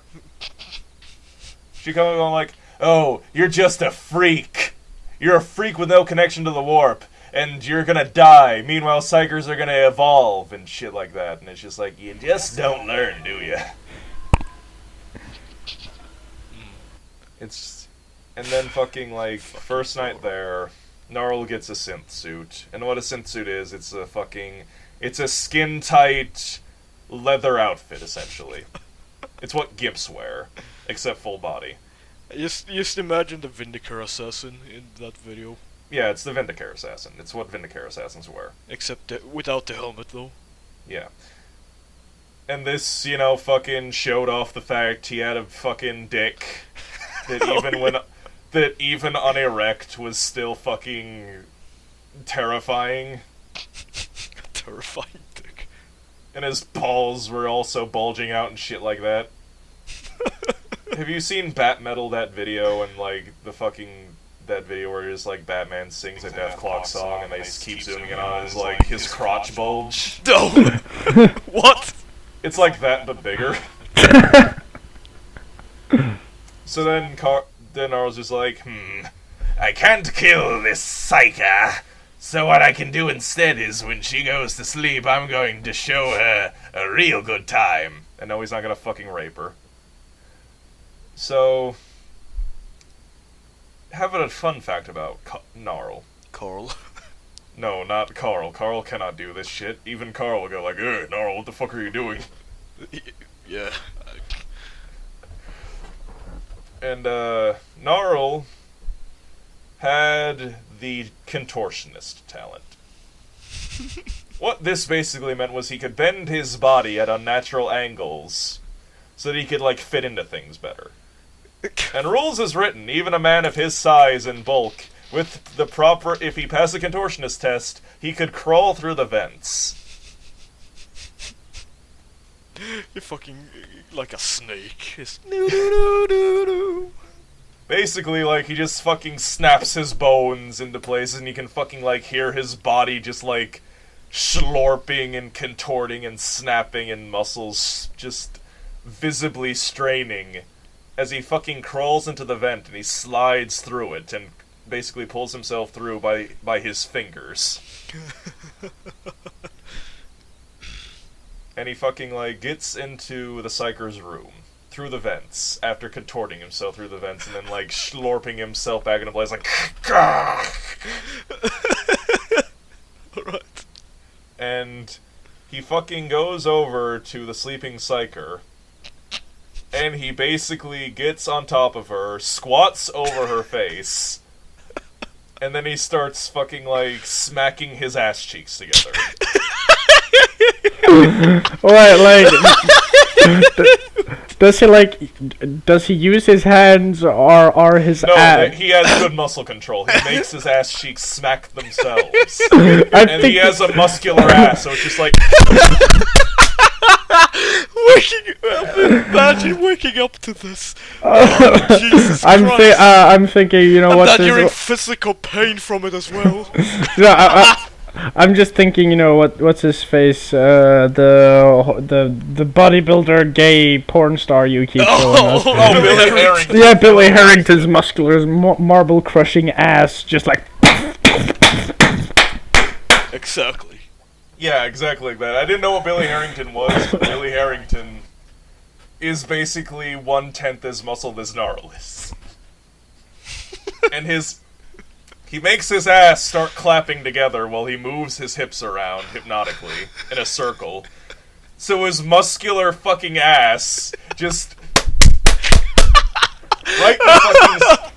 She kept going like, "Oh, you're just a freak. You're a freak with no connection to the warp, and you're gonna die. Meanwhile, psychers are gonna evolve," and shit like that. And it's just like, you just don't learn, do you? And then fucking, like, first night there, Narl gets a synth suit. And what a synth suit is, it's a skin-tight leather outfit, essentially. It's what Gimps wear, except full body. Just imagine the Vindicator assassin in that video. Yeah, it's the Vindicator assassin. It's what Vindicator assassins wear. Except without the helmet, though. Yeah. And this, you know, fucking showed off the fact he had a fucking dick that even unerect was still fucking terrifying. Terrifying dick. And his balls were also bulging out and shit like that. Have you seen Bat Metal, that video, and, like, that video where it's like Batman sings a Death Clock song and they keep zooming in on his, like, his crotch bulge? No! What? It's like that, but bigger. So then Narl's just like, I can't kill this psyker. So what I can do instead is, when she goes to sleep, I'm going to show her a real good time. And no, he's not gonna fucking rape her. So, have a fun fact about Narl. Karl. No, not Karl. Karl cannot do this shit. Even Karl will go like, "Hey, Narl, what the fuck are you doing?" Yeah. And, Narl had the contortionist talent. What this basically meant was he could bend his body at unnatural angles so that he could, like, fit into things better. And rules is written, even a man of his size and bulk, with the proper, if he passed the contortionist test, he could crawl through the vents. You're fucking like a snake. Basically, like, he just fucking snaps his bones into places and you can fucking, like, hear his body just, like, slurping and contorting and snapping and muscles just visibly straining as he fucking crawls into the vent and he slides through it and basically pulls himself through by his fingers. And he fucking, like, gets into the psycher's room through the vents after contorting himself through the vents and then, like, slurping himself back into place like Alright. And he fucking goes over to the sleeping psycher and he basically gets on top of her, squats over her face, and then he starts fucking, like, smacking his ass cheeks together. What, like, does he use his hands or his ass? No, he has good muscle control. He makes his ass cheeks smack themselves. And he has a muscular ass, so it's just like... Waking up, imagine waking up to this. Oh, Jesus I'm Christ. I'm thinking, you know And what that this. you're in physical pain from it as well. Yeah, I'm just thinking, you know what's his face, the bodybuilder gay porn star you keep showing us. Oh, Billy Harrington. Yeah, Billy Harrington's muscular marble crushing ass, just like. Exactly. Yeah, exactly like that. I didn't know what Billy Harrington was, but Billy Harrington is basically 1/10 as muscle as Narl is. And he makes his ass start clapping together while he moves his hips around hypnotically in a circle. So his muscular fucking ass just right in the fucking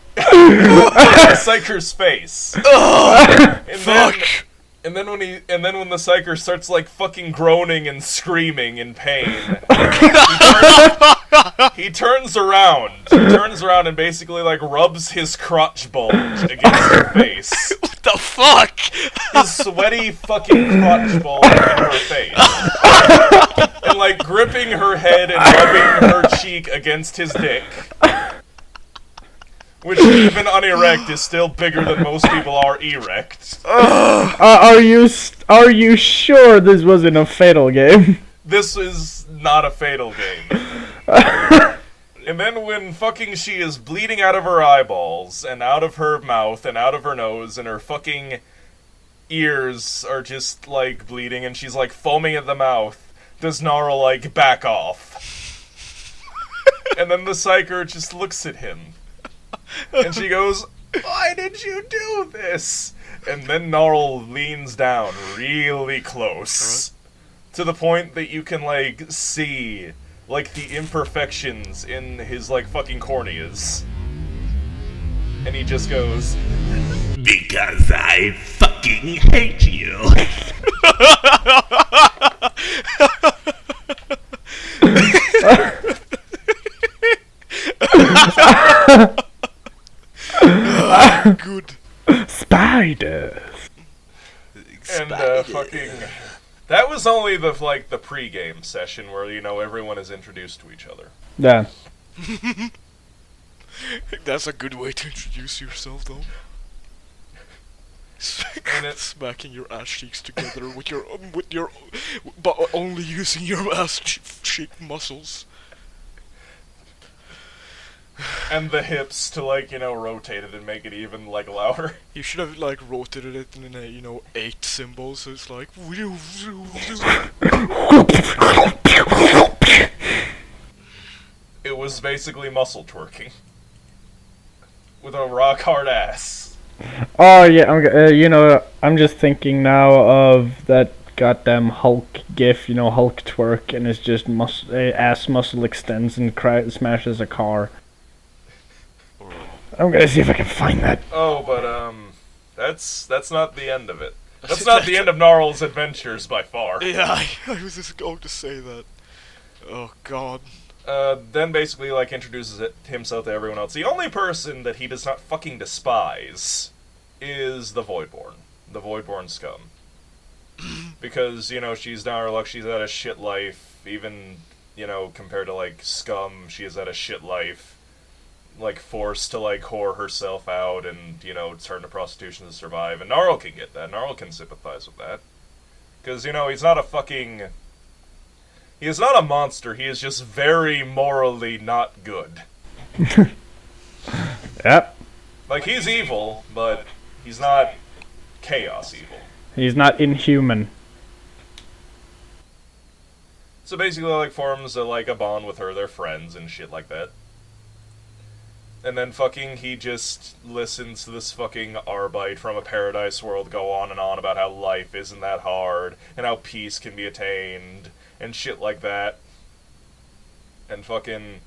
Psyker's face. And Fuck. And then when the Psyker starts like fucking groaning and screaming in pain, he turns around and basically like rubs his crotch bulge against her face. What the fuck? His sweaty fucking crotch bulge in her face. And like gripping her head and rubbing her cheek against his dick. Which, even unerect, is still bigger than most people are erect. Are you sure this wasn't a fatal game? This is not a fatal game. And then when fucking she is bleeding out of her eyeballs, and out of her mouth, and out of her nose, and her fucking ears are just, like, bleeding, and she's, like, foaming at the mouth, does Narl, like, back off. And then the Psyker just looks at him. And she goes, "Why did you do this?" And then Narl leans down really close. To the point that you can, like, see, like, the imperfections in his, like, fucking corneas. And he just goes, "Because I fucking hate you." Good. Spiders. and, fucking... That was only the, like, the pre-game session where, you know, everyone is introduced to each other. Yeah. That's a good way to introduce yourself, though. Smacking your ass cheeks together with your, but only using your ass cheek muscles. And the hips to, like, you know, rotate it and make it even, like, louder. You should have, like, rotated it in a, you know, 8 symbols, so it's like... It was basically muscle twerking. With a rock-hard ass. Oh yeah, you know, I'm just thinking now of that goddamn Hulk gif, you know, Hulk twerk, and it's just ass muscle extends and smashes a car. I'm gonna see if I can find that. Oh, but, that's not the end of it. That's not the end of Narl's adventures by far. Yeah, I was just going to say that. Oh, God. Then basically, like, introduces himself to everyone else. The only person that he does not fucking despise is the Voidborn. The Voidborn scum. Because, you know, she's down her luck, she's had a shit life. Even, you know, compared to, like, scum, she has had a shit life. Like, forced to, like, whore herself out and, you know, turn to prostitution to survive. And Narl can get that. Narl can sympathize with that. Because, you know, he's not a fucking... He is not a monster, he is just very morally not good. Yep. Like, he's evil, but he's not chaos evil. He's not inhuman. So basically, like, forms a bond with her, they're friends and shit like that. And then fucking he just listens to this fucking Arbite from a paradise world go on and on about how life isn't that hard, and how peace can be attained, and shit like that. And fucking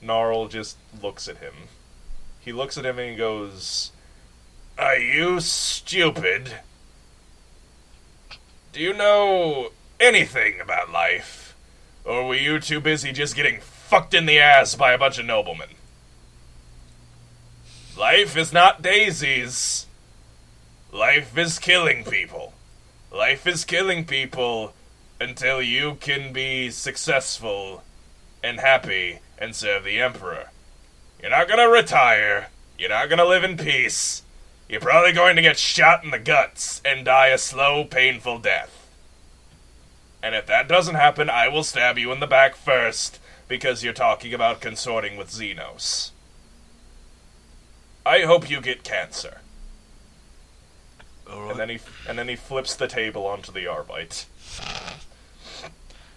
Narl just looks at him. He looks at him and he goes, "Are you stupid? Do you know anything about life? Or were you too busy just getting fucked in the ass by a bunch of noblemen? Life is not daisies. Life is killing people. Life is killing people until you can be successful and happy and serve the Emperor. You're not gonna retire. You're not gonna live in peace. You're probably going to get shot in the guts and die a slow, painful death. And if that doesn't happen, I will stab you in the back first, because you're talking about consorting with Xenos. I hope you get cancer. Alright. And then he flips the table onto the Arbite.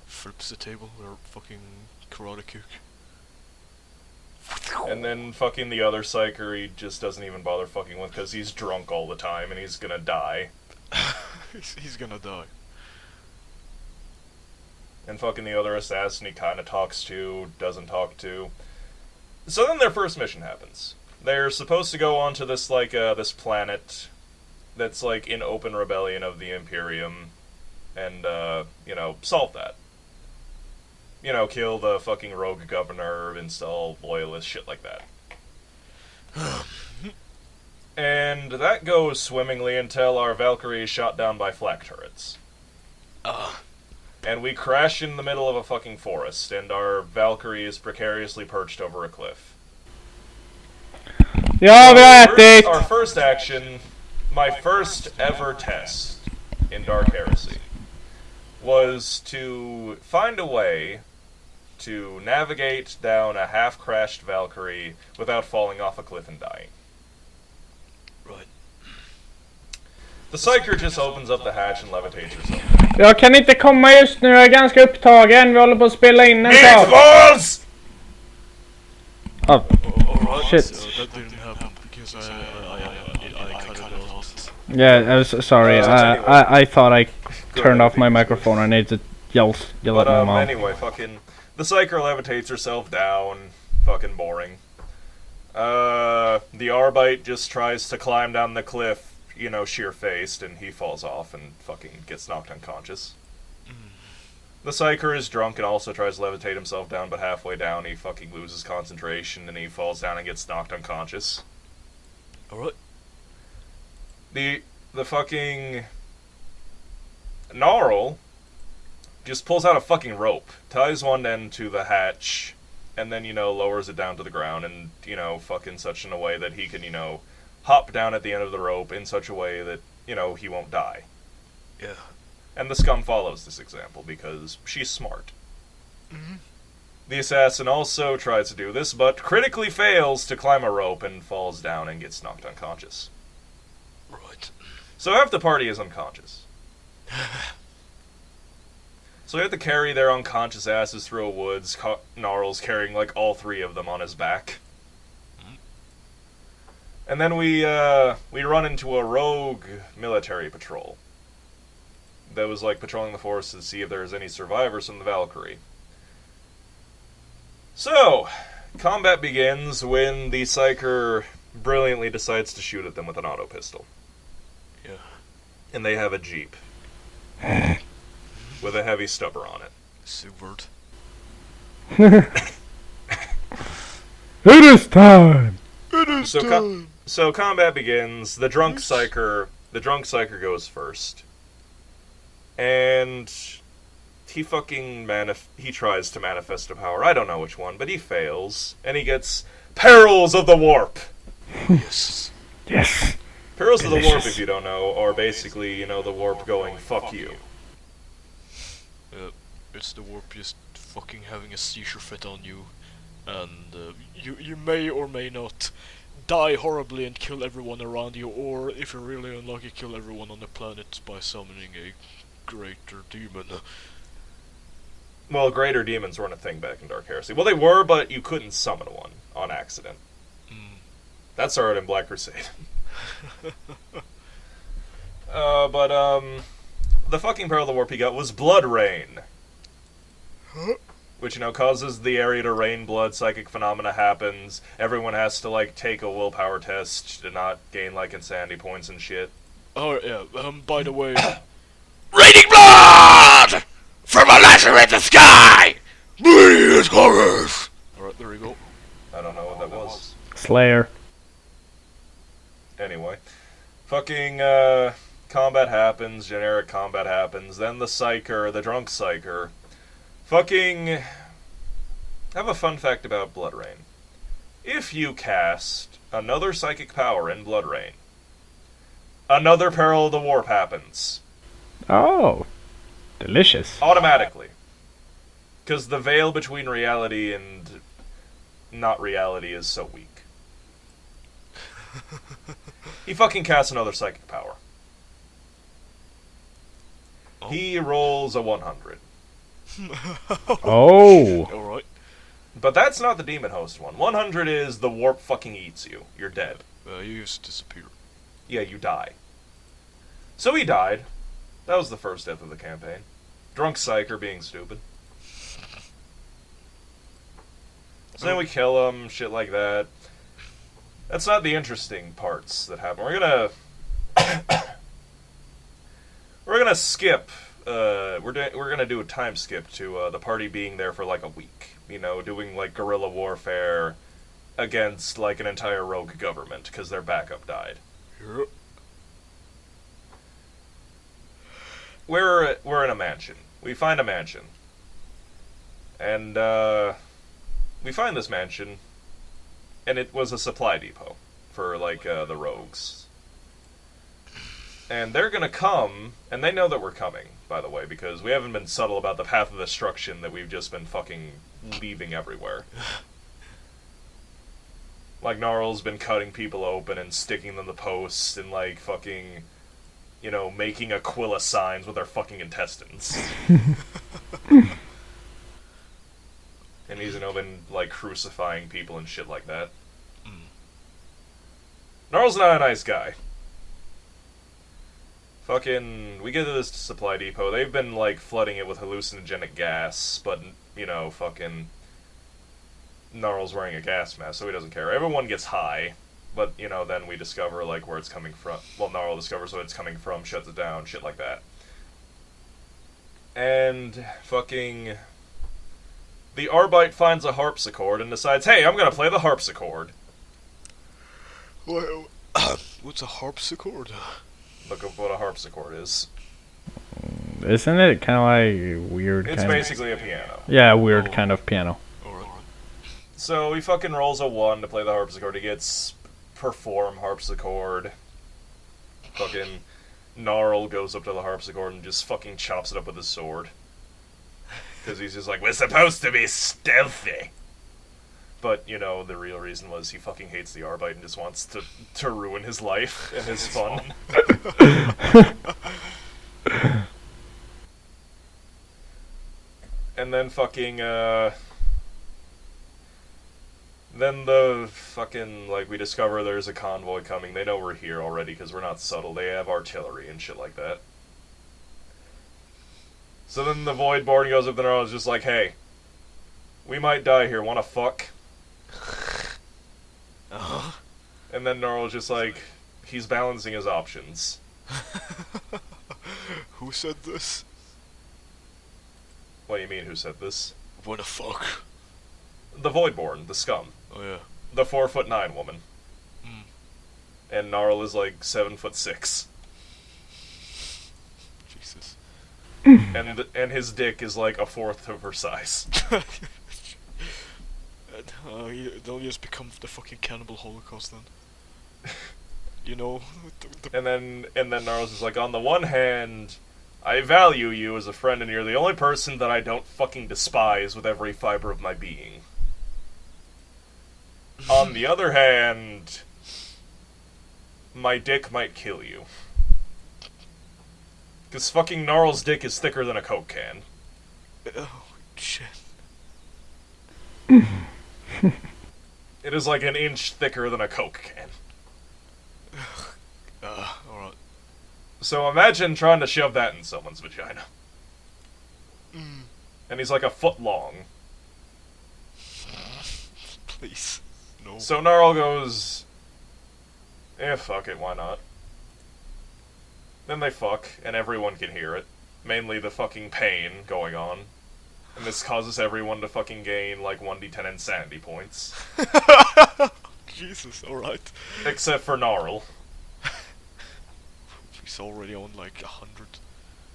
Flips the table, or fucking karate kick. And then fucking the other psyker he just doesn't even bother fucking with because he's drunk all the time and he's gonna die. He's gonna die. And fucking the other assassin he kinda talks to, doesn't talk to. So then their first mission happens. They're supposed to go onto this, like, this planet that's, like, in open rebellion of the Imperium and, you know, solve that. You know, kill the fucking rogue governor, install loyalists, shit like that. And that goes swimmingly until our Valkyrie is shot down by flak turrets. And we crash in the middle of a fucking forest, and our Valkyrie is precariously perched over a cliff. Ja, vi har ätit! Our first action, my first ever test in Dark Heresy, was to find a way to navigate down a half-crashed Valkyrie without falling off a cliff and dying. Right. The Psyker just opens up the hatch and levitates herself. Jag kan inte komma just nu, jag är ganska upptagen. Vi håller på att spela in en sak. Meatballs! Oh, Alright, shit. so that didn't happen because I cut it out. Yeah, I was sorry. Anyway. I thought I turned off my microphone. I need to yell But, at my mom. anyway, fucking... The Psyker levitates herself down. Fucking boring. The Arbite just tries to climb down the cliff, you know, sheer-faced, and he falls off and fucking gets knocked unconscious. The Psyker is drunk and also tries to levitate himself down, but halfway down he fucking loses concentration and he falls down and gets knocked unconscious. Alright. The fucking... Narl just pulls out a fucking rope, ties one end to the hatch, and then, you know, lowers it down to the ground and, you know, fucking such in a way that he can, you know, hop down at the end of the rope in such a way that, you know, he won't die. Yeah. And the scum follows this example because she's smart. The assassin also tries to do this, but critically fails to climb a rope and falls down and gets knocked unconscious. Right. So half the party is unconscious. So we have to carry their unconscious asses through a woods. Narl's carrying, like, all three of them on his back. And then we run into a rogue military patrol that was, like, patrolling the forest to see if there was any survivors from the Valkyrie. So, combat begins when the Psyker brilliantly decides to shoot at them with an auto pistol. Yeah. And they have a Jeep. With a heavy stubber on it. Subvert. It is time! So combat begins. The drunk psyker goes first, and he fucking he tries to manifest a power. I don't know which one, but he fails, and he gets Perils of the Warp. Yes. Yes! Perils of the Warp, if you don't know, are basically, you know, the warp going fuck you. It's the warp just fucking having a seizure fit on you, and you may or may not die horribly and kill everyone around you, or if you're really unlucky, kill everyone on the planet by summoning a greater demon. Well, greater demons weren't a thing back in Dark Heresy. Well, they were, but you couldn't summon one on accident. That started in Black Crusade. The fucking Peril of the Warp he got was Blood Rain. Which, you know, causes the area to rain blood, psychic phenomena happens, everyone has to, like, take a willpower test to not gain, like, insanity points and shit. Oh yeah, by the way... Raining blood from a laser in the sky! Bleed horrors! Alright, there we go. I don't know what that was. Slayer. Anyway. Fucking, combat happens, generic combat happens, then the psyker, the drunk psyker, fucking... I have a fun fact about Blood Rain. If you cast another psychic power in Blood Rain, another Peril of the Warp happens. Oh, delicious. Automatically. Because the veil between reality and not reality is so weak. He fucking casts another psychic power. Oh. He rolls a 100. Oh. Alright. But that's not the Demon Host one. 100 is the warp fucking eats you. You're dead. You just disappear. Yeah, you die. So he died. That was the first death of the campaign. Drunk Psyker being stupid. So then we kill him, shit like that. That's not the interesting parts that happen. We're gonna... we're gonna skip... we're gonna do a time skip to the party being there for like a week. You know, doing like guerrilla warfare against like an entire rogue government because their backup died. Yep. We're in a mansion. We find a mansion. And we find this mansion, and it was a supply depot for like the rogues. And they're gonna come, and they know that we're coming, by the way, because we haven't been subtle about the path of destruction that we've just been fucking leaving everywhere. Like, Narl's been cutting people open and sticking them to posts and, like, fucking, you know, making Aquila signs with their fucking intestines. And he's, you know, been, like, crucifying people and shit like that. Narl's not a nice guy. Fucking, we get to this supply depot. They've been, like, flooding it with hallucinogenic gas, but, you know, fucking... Narl's wearing a gas mask, so he doesn't care. Everyone gets high, but, you know, then we discover, like, where it's coming from. Well, Narl discovers where it's coming from, shuts it down, shit like that. And, fucking... the Arbite finds a harpsichord and decides, hey, I'm gonna play the harpsichord. Well, what's a harpsichord? Look up what a harpsichord is. Isn't it kind of like weird? It's kind basically a piano. Yeah, weird kind of piano. Alright. So he fucking rolls a 1 to play the harpsichord. He gets perform harpsichord. Fucking Narl goes up to the harpsichord and just fucking chops it up with his sword. Because he's just like, we're supposed to be stealthy. But, you know, the real reason was he fucking hates the Arbite and just wants to ruin his life and his fun. And then fucking, then the fucking, like, we discover there's a convoy coming. They know we're here already because we're not subtle. They have artillery and shit like that. So then the Voidborn goes up there and I was just like, hey, we might die here, wanna fuck? Uh-huh. And then Narl's just like, he's balancing his options. Who said this? What do you mean, who said this? What the fuck? The Voidborn, the scum. Oh yeah. The 4'9" woman. Mm. And Narl is like 7'6". Jesus. And his dick is like a fourth of her size. They'll just become the fucking cannibal holocaust then. You know? And then Narl's is like, on the one hand, I value you as a friend and you're the only person that I don't fucking despise with every fiber of my being. On the other hand, my dick might kill you. Because fucking Narl's dick is thicker than a Coke can. Oh, shit. It is like an inch thicker than a Coke can. Alright. So imagine trying to shove that in someone's vagina. And he's like a foot long. Please. No. So Narl goes, fuck it, why not? Then they fuck, and everyone can hear it. Mainly the fucking pain going on. And this causes everyone to fucking gain, like, 1d10 insanity points. Jesus, alright. Except for Narl. He's already on like 100.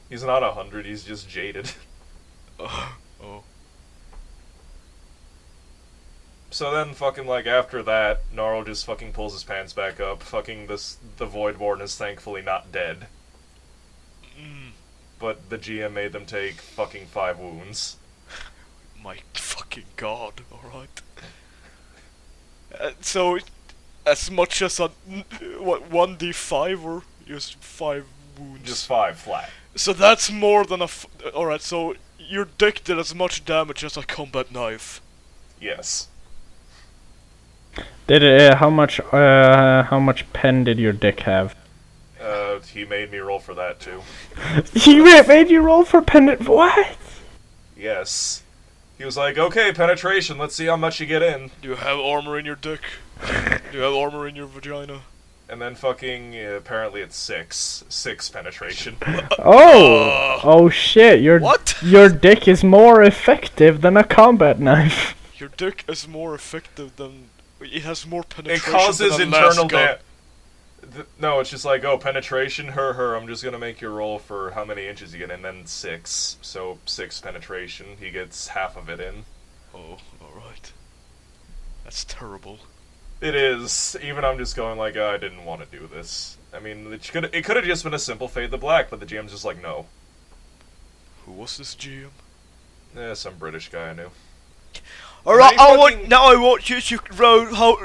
He's not 100, he's just jaded. Oh. So then fucking like after that, Narl just fucking pulls his pants back up. Fucking the Voidborn is thankfully not dead. But the GM made them take fucking 5 wounds. My fucking god, alright. So, as much as a, 1d5 or just 5 wounds? Just 5 flat. So that's more than alright, so your dick did as much damage as a combat knife. Yes. Did how much pen did your dick have? He made me roll for that too. He made you roll for pen. What? Yes. He was like, okay, penetration, let's see how much you get in. Do you have armor in your dick? Do you have armor in your vagina? And then fucking, apparently it's 6. 6 penetration. Oh shit! What? Your dick is more effective than a combat knife. Your dick is more effective than... It has more It penetration causes than a internal las gun. damage. No, it's just like, oh, penetration, I'm just gonna make you roll for how many inches you get in, then 6. So, 6 penetration, he gets half of it in. Oh, alright. That's terrible. It is. Even I'm just going like, I didn't want to do this. I mean, it could have just been a simple fade to black, but the GM's just like, no. Who was this GM? Some British guy I knew. Alright, fucking- I want you to roll how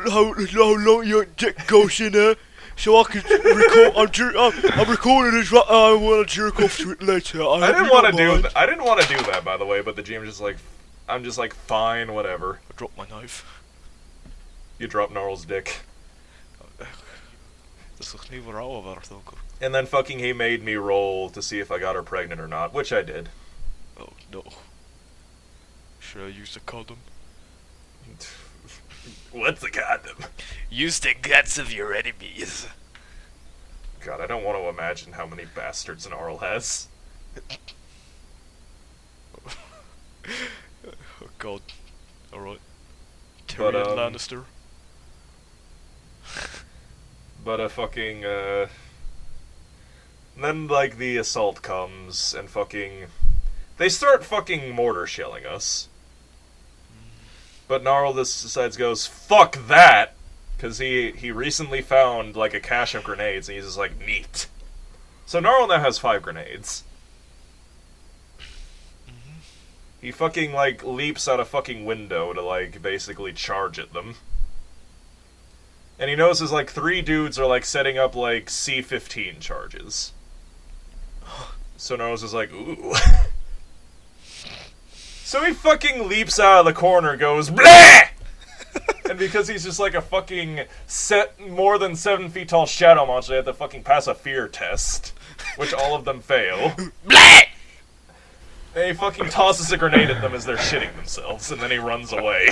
long your dick goes in there, so I can record. I'm recording this right now. I want to jerk off to it later. I didn't want to do that. I didn't want to do that, by the way. But the GM just like, I'm just like, fine, whatever. I dropped my knife. You drop Narl's dick. This is niet bra waard ook. And then fucking he made me roll to see if I got her pregnant or not, which I did. Oh no. Should I use the condom? What's a condom? Use the guts of your enemies. God, I don't want to imagine how many bastards Narl has. Oh god. Alright. But, Tyrion Lannister. But fucking, then, like, the assault comes, and fucking... They start fucking mortar shelling us. But Narl decides goes, fuck that! Because he recently found, like, a cache of grenades, and he's just like, neat. So Narl now has 5 grenades. He fucking, like, leaps out a fucking window to, like, basically charge at them. And he notices, like, 3 dudes are, like, setting up, like, C-15 charges. So Narl's just like, ooh. So he fucking leaps out of the corner, goes, BLEH! And because he's just like a fucking more than 7 feet tall shadow monster, they have to fucking pass a fear test. Which all of them fail. BLEH! And he fucking tosses a grenade at them as they're shitting themselves, and then he runs away.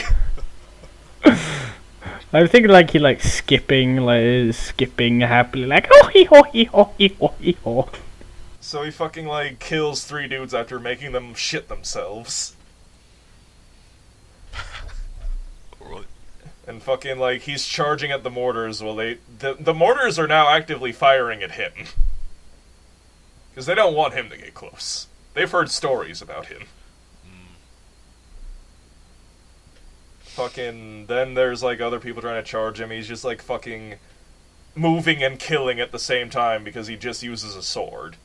I think like he skipping happily, like oh hee ho hee ho hee ho hee ho. So he fucking like kills 3 dudes after making them shit themselves. Alright. And fucking like he's charging at the mortars while the mortars are now actively firing at him. Because they don't want him to get close. They've heard stories about him. Fucking, then there's like other people trying to charge him. He's just like fucking moving and killing at the same time because he just uses a sword.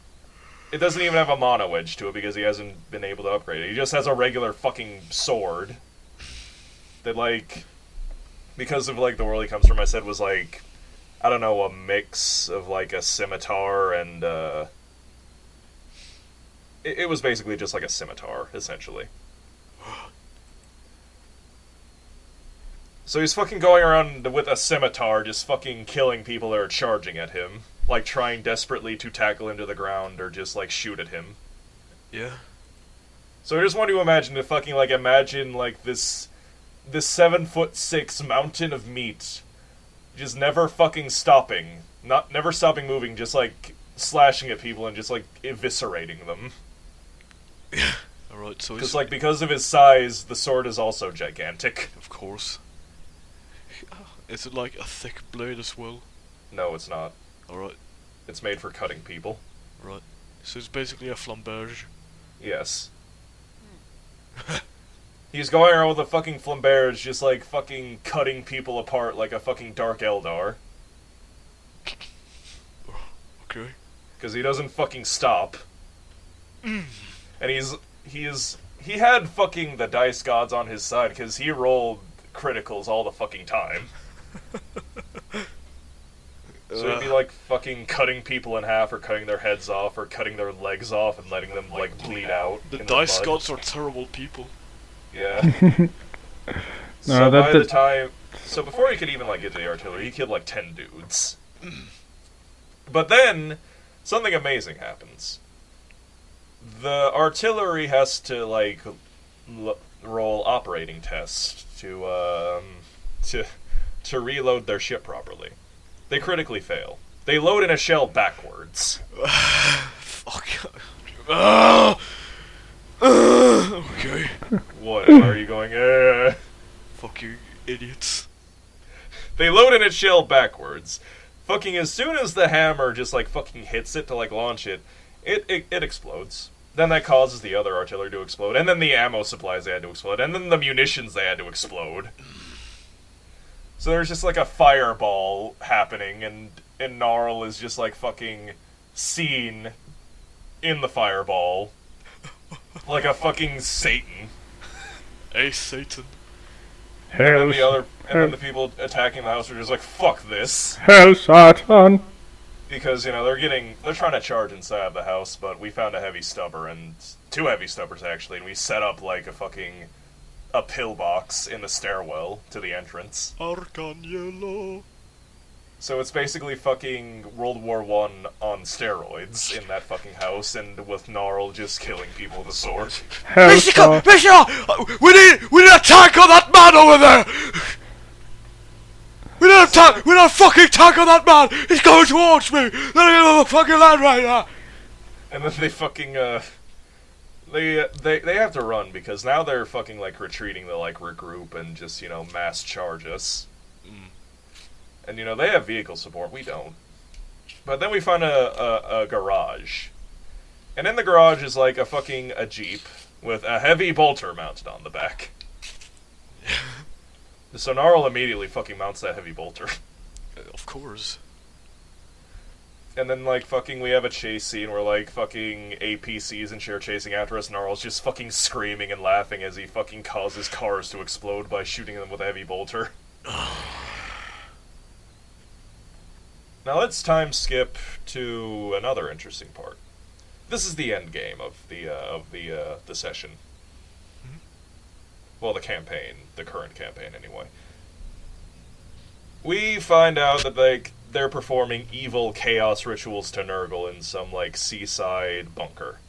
It doesn't even have a mono edge to it because he hasn't been able to upgrade it. He just has a regular fucking sword. That like, because of like the world he comes from, I said was like, I don't know, a mix of like a scimitar and it was basically just like a scimitar, essentially. So he's fucking going around with a scimitar, just fucking killing people that are charging at him. Like, trying desperately to tackle him to the ground, or just, like, shoot at him. Yeah. So I just want to imagine, this 7'6" mountain of meat, just never fucking stopping. Never stopping moving, just, like, slashing at people and just, like, eviscerating them. Alright, so Because, like, because of his size, the sword is also gigantic. Of course. Is it like a thick blade as well? No, it's not. Alright. It's made for cutting people. Right. So it's basically a flamberge. Yes. He's going around with a fucking flamberge, just like fucking cutting people apart like a fucking Dark Eldar. Okay. Because he doesn't fucking stop. And he had fucking the dice gods on his side, because he rolled criticals all the fucking time. So he'd be like fucking cutting people in half, or cutting their heads off, or cutting their legs off and letting them like bleed out. The in dice mud. gods are terrible people. Yeah. So by the time, so before he could even like get to the artillery, he killed like 10 dudes. But then something amazing happens. The artillery has to like roll operating tests to reload their ship properly. They critically fail. They load in a shell backwards. Fuck. Okay. What? Are you going? Fuck you, idiots. They load in its shell backwards. Fucking as soon as the hammer just like fucking hits it to like launch it, it explodes. Then that causes the other artillery to explode, and then the ammo supplies they had to explode, and then the munitions they had to explode. So there's just like a fireball happening, and Narl is just like fucking seen in the fireball. Like a fucking Satan. Hey, Satan. And then the people attacking the house are just like, fuck this. Hell, Satan! Because, you know, they're trying to charge inside the house, but we found a heavy stubber, and 2 heavy stubbers actually, and we set up like a pillbox in the stairwell to the entrance. Arcan yellow. So it's basically fucking World War I on steroids in that fucking house, and with Narl just killing people with a sword. Hell, Mister, we need a tank on that man over there. We need a fucking tank on that man. He's going towards me. Let me have a fucking land right now. And then they fucking they have to run because now they're fucking like retreating to like regroup and just, you know, mass charge us. And, you know, they have vehicle support, we don't. But then we find a garage. And in the garage is, like, a Jeep with a heavy bolter mounted on the back. So Narl immediately fucking mounts that heavy bolter. Of course. And then, like, fucking we have a chase scene where, like, fucking APCs and shit are chasing after us. Narl's just fucking screaming and laughing as he fucking causes cars to explode by shooting them with a heavy bolter. Now let's time skip to another interesting part. This is the end game of the session. Well, the campaign, the current campaign, anyway. We find out that they're performing evil chaos rituals to Nurgle in some like seaside bunker.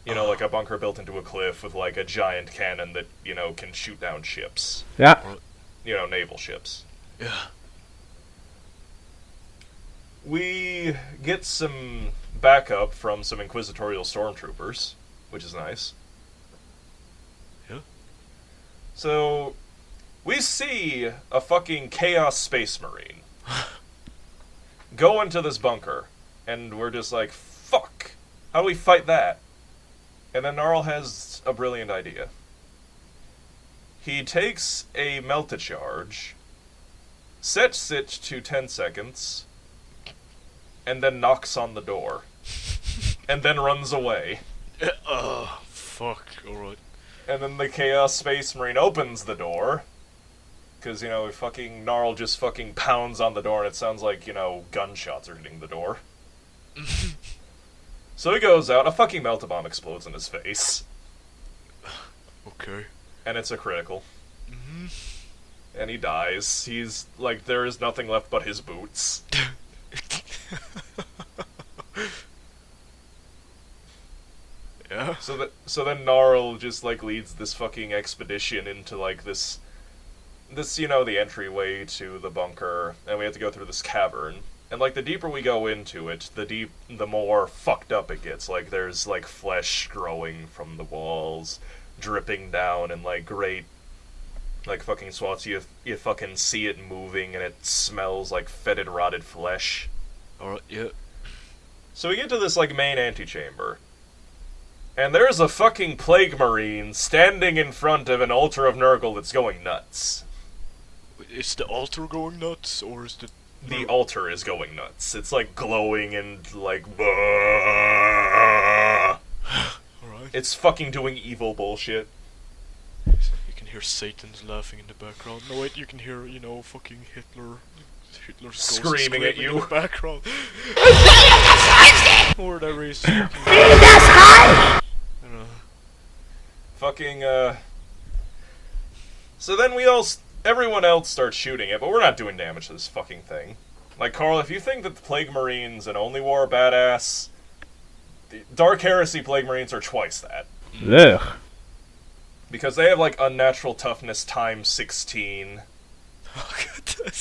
You know, like a bunker built into a cliff with like a giant cannon that, you know, can shoot down ships. Yeah. You know, naval ships. Yeah. We get some backup from some inquisitorial stormtroopers, which is nice. Yeah. So, we see a fucking Chaos Space Marine go into this bunker, and we're just like, fuck, how do we fight that? And then Narl has a brilliant idea. He takes a melt-a-charge, sets it to 10 seconds, and then knocks on the door. And then runs away. Fuck, alright. And then the Chaos Space Marine opens the door. Because, you know, fucking Narl just fucking pounds on the door and it sounds like, you know, gunshots are hitting the door. So he goes out, a fucking melt-a-bomb explodes in his face. Okay. And it's a critical. And he dies. He's, like, there is nothing left but his boots. Yeah. So then Narl just like leads this fucking expedition into like this you know, the entryway to the bunker, and we have to go through this cavern. And like the deeper we go into it, the more fucked up it gets. Like there's like flesh growing from the walls, dripping down, and like great like fucking swats. You fucking see it moving, and it smells like fetid, rotted flesh. Alright, yeah. So we get to this, like, main antechamber. And there's a fucking Plague Marine standing in front of an altar of Nurgle that's going nuts. Is the altar going nuts, or is the... The altar is going nuts. It's, like, glowing and, like... Alright. It's fucking doing evil bullshit. You can hear Satan's laughing in the background. No, wait, you can hear, you know, fucking Hitler's ghost Screaming at you. in the background. Or whatever he's Fucking, So then everyone else starts shooting it, but we're not doing damage to this fucking thing. Like, Karl, if you think that the Plague Marines and Only War are badass, the Dark Heresy Plague Marines are twice that. Ugh. Because they have, like, unnatural toughness times 16.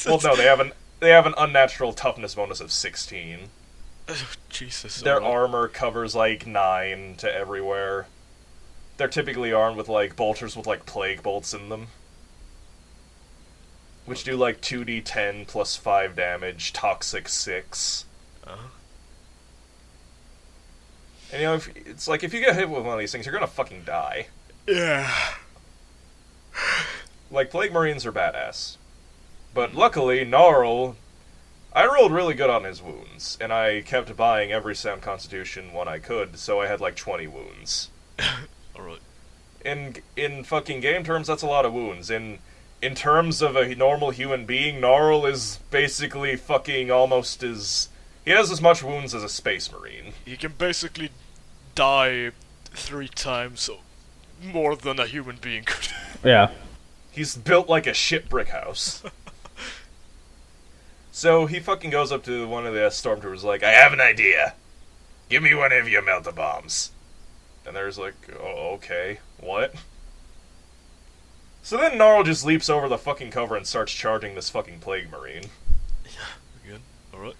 Well, no, they have an unnatural toughness bonus of 16. Oh, Jesus. Their armor covers, like, 9 to everywhere. They're typically armed with, like, bolters with, like, plague bolts in them. Which do, like, 2d10 plus 5 damage, toxic 6. Uh-huh. And, you know, it's like, if you get hit with one of these things, you're gonna fucking die. Yeah. Like, Plague Marines are badass. But luckily, Narl... I rolled really good on his wounds, and I kept buying every sound constitution one I could, so I had, like, 20 wounds. Alright. In fucking game terms, that's a lot of wounds. In terms of a normal human being, Narl is basically fucking almost as... He has as much wounds as a space marine. He can basically die 3 times more than a human being could. Yeah. He's built like a shit brick house. So he fucking goes up to one of the stormtroopers like, I have an idea. Give me one of your melta-bombs. And there's like, oh, okay, what? So then Narl just leaps over the fucking cover and starts charging this fucking Plague Marine. Yeah, again. Alright.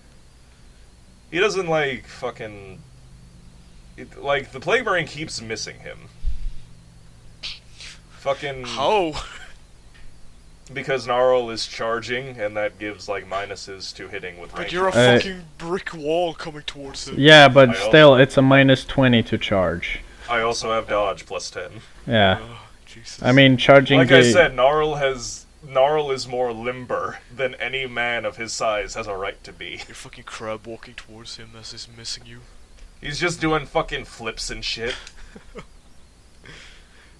He doesn't, like, fucking... like, the Plague Marine keeps missing him. Fucking... How? Because Narl is charging, and that gives, like, minuses to hitting with range. But you're a fucking brick wall coming towards him. Yeah, but still, it's a minus 20 to charge. I also have dodge plus 10. Yeah. Oh, Jesus. I mean, charging Like I said, Narl is more limber than any man of his size has a right to be. You're fucking crab walking towards him as he's missing you. He's just doing fucking flips and shit.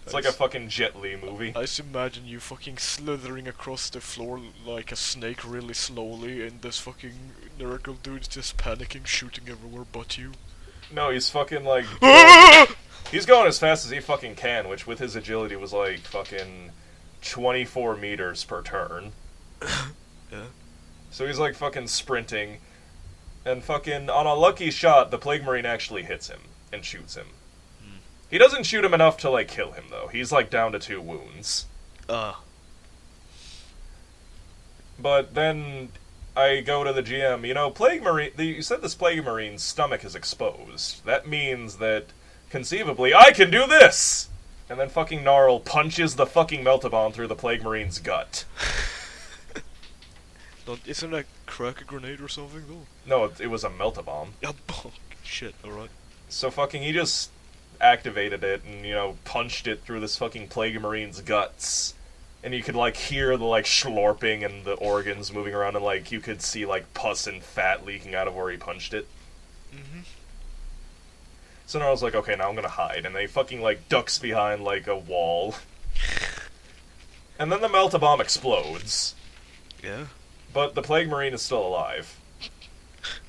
It's like a fucking Jet Li movie. I just imagine you fucking slithering across the floor like a snake really slowly, and this fucking Nurgle dude's just panicking, shooting everywhere but you. No, he's fucking like... he's going as fast as he fucking can, which with his agility was like fucking 24 meters per turn. Yeah. So he's like fucking sprinting, and fucking on a lucky shot, the Plague Marine actually hits him and shoots him. He doesn't shoot him enough to, like, kill him, though. He's, like, down to 2 wounds. But then I go to the GM, you know, Plague Marine... You said this Plague Marine's stomach is exposed. That means that, conceivably, I can do this! And then fucking Narl punches the fucking Meltabomb through the Plague Marine's gut. Isn't that crack a grenade or something, though? No, it was a Meltabomb. Yeah, oh, shit, alright. So fucking he just activated it and, you know, punched it through this fucking Plague Marine's guts. And you could, like, hear the, like, slurping and the organs moving around, and, like, you could see, like, pus and fat leaking out of where he punched it. Mm-hmm. So now I was like, okay, now I'm gonna hide. And they fucking, like, ducks behind, like, a wall. And then the Meltabomb explodes. Yeah? But the Plague Marine is still alive.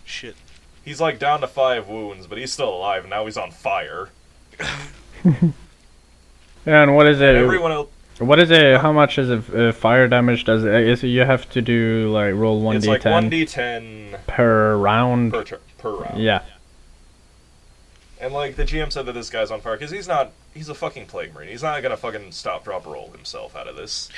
Shit. He's, like, down to 5 wounds, but he's still alive, and now he's on fire. Yeah, and what is it? Everyone else... What is it? How much is it? Fire damage does it? Is it you have to do like roll 1d10? It's like 1d10 per round. Per round. Yeah. And like the GM said that this guy's on fire because he's a fucking Plague Marine. He's not gonna fucking stop, drop, roll himself out of this.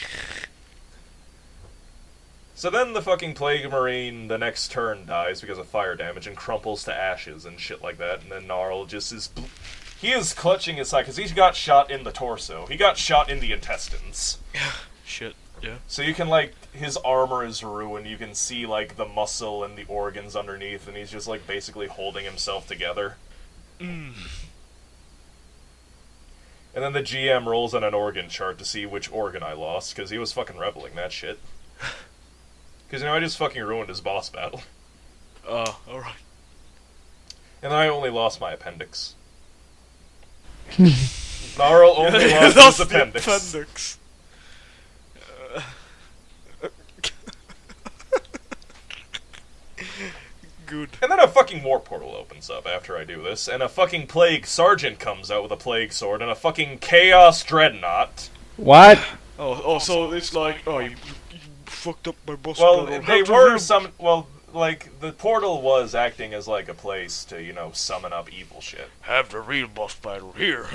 So then the fucking Plague Marine the next turn dies because of fire damage and crumples to ashes and shit like that. And then Narl just is... He is clutching his side because he got shot in the torso. He got shot in the intestines. Shit. Yeah. So you can, like, his armor is ruined, you can see, like, the muscle and the organs underneath, and he's just, like, basically holding himself together. Mm. And then the GM rolls on an organ chart to see which organ I lost, because he was fucking reveling that shit. Because, I just fucking ruined his boss battle. Alright. And then I only lost my appendix. Narl only lost That's his the appendix. appendix. Good. And then a fucking warp portal opens up after I do this, and a fucking plague sergeant comes out with a plague sword, and a fucking chaos dreadnought. What? Oh, so it's like, you fucked up my boss Well, battle. they were some. Well, like, the portal was acting as, like, a place to, summon up evil shit. Have the real boss battle here.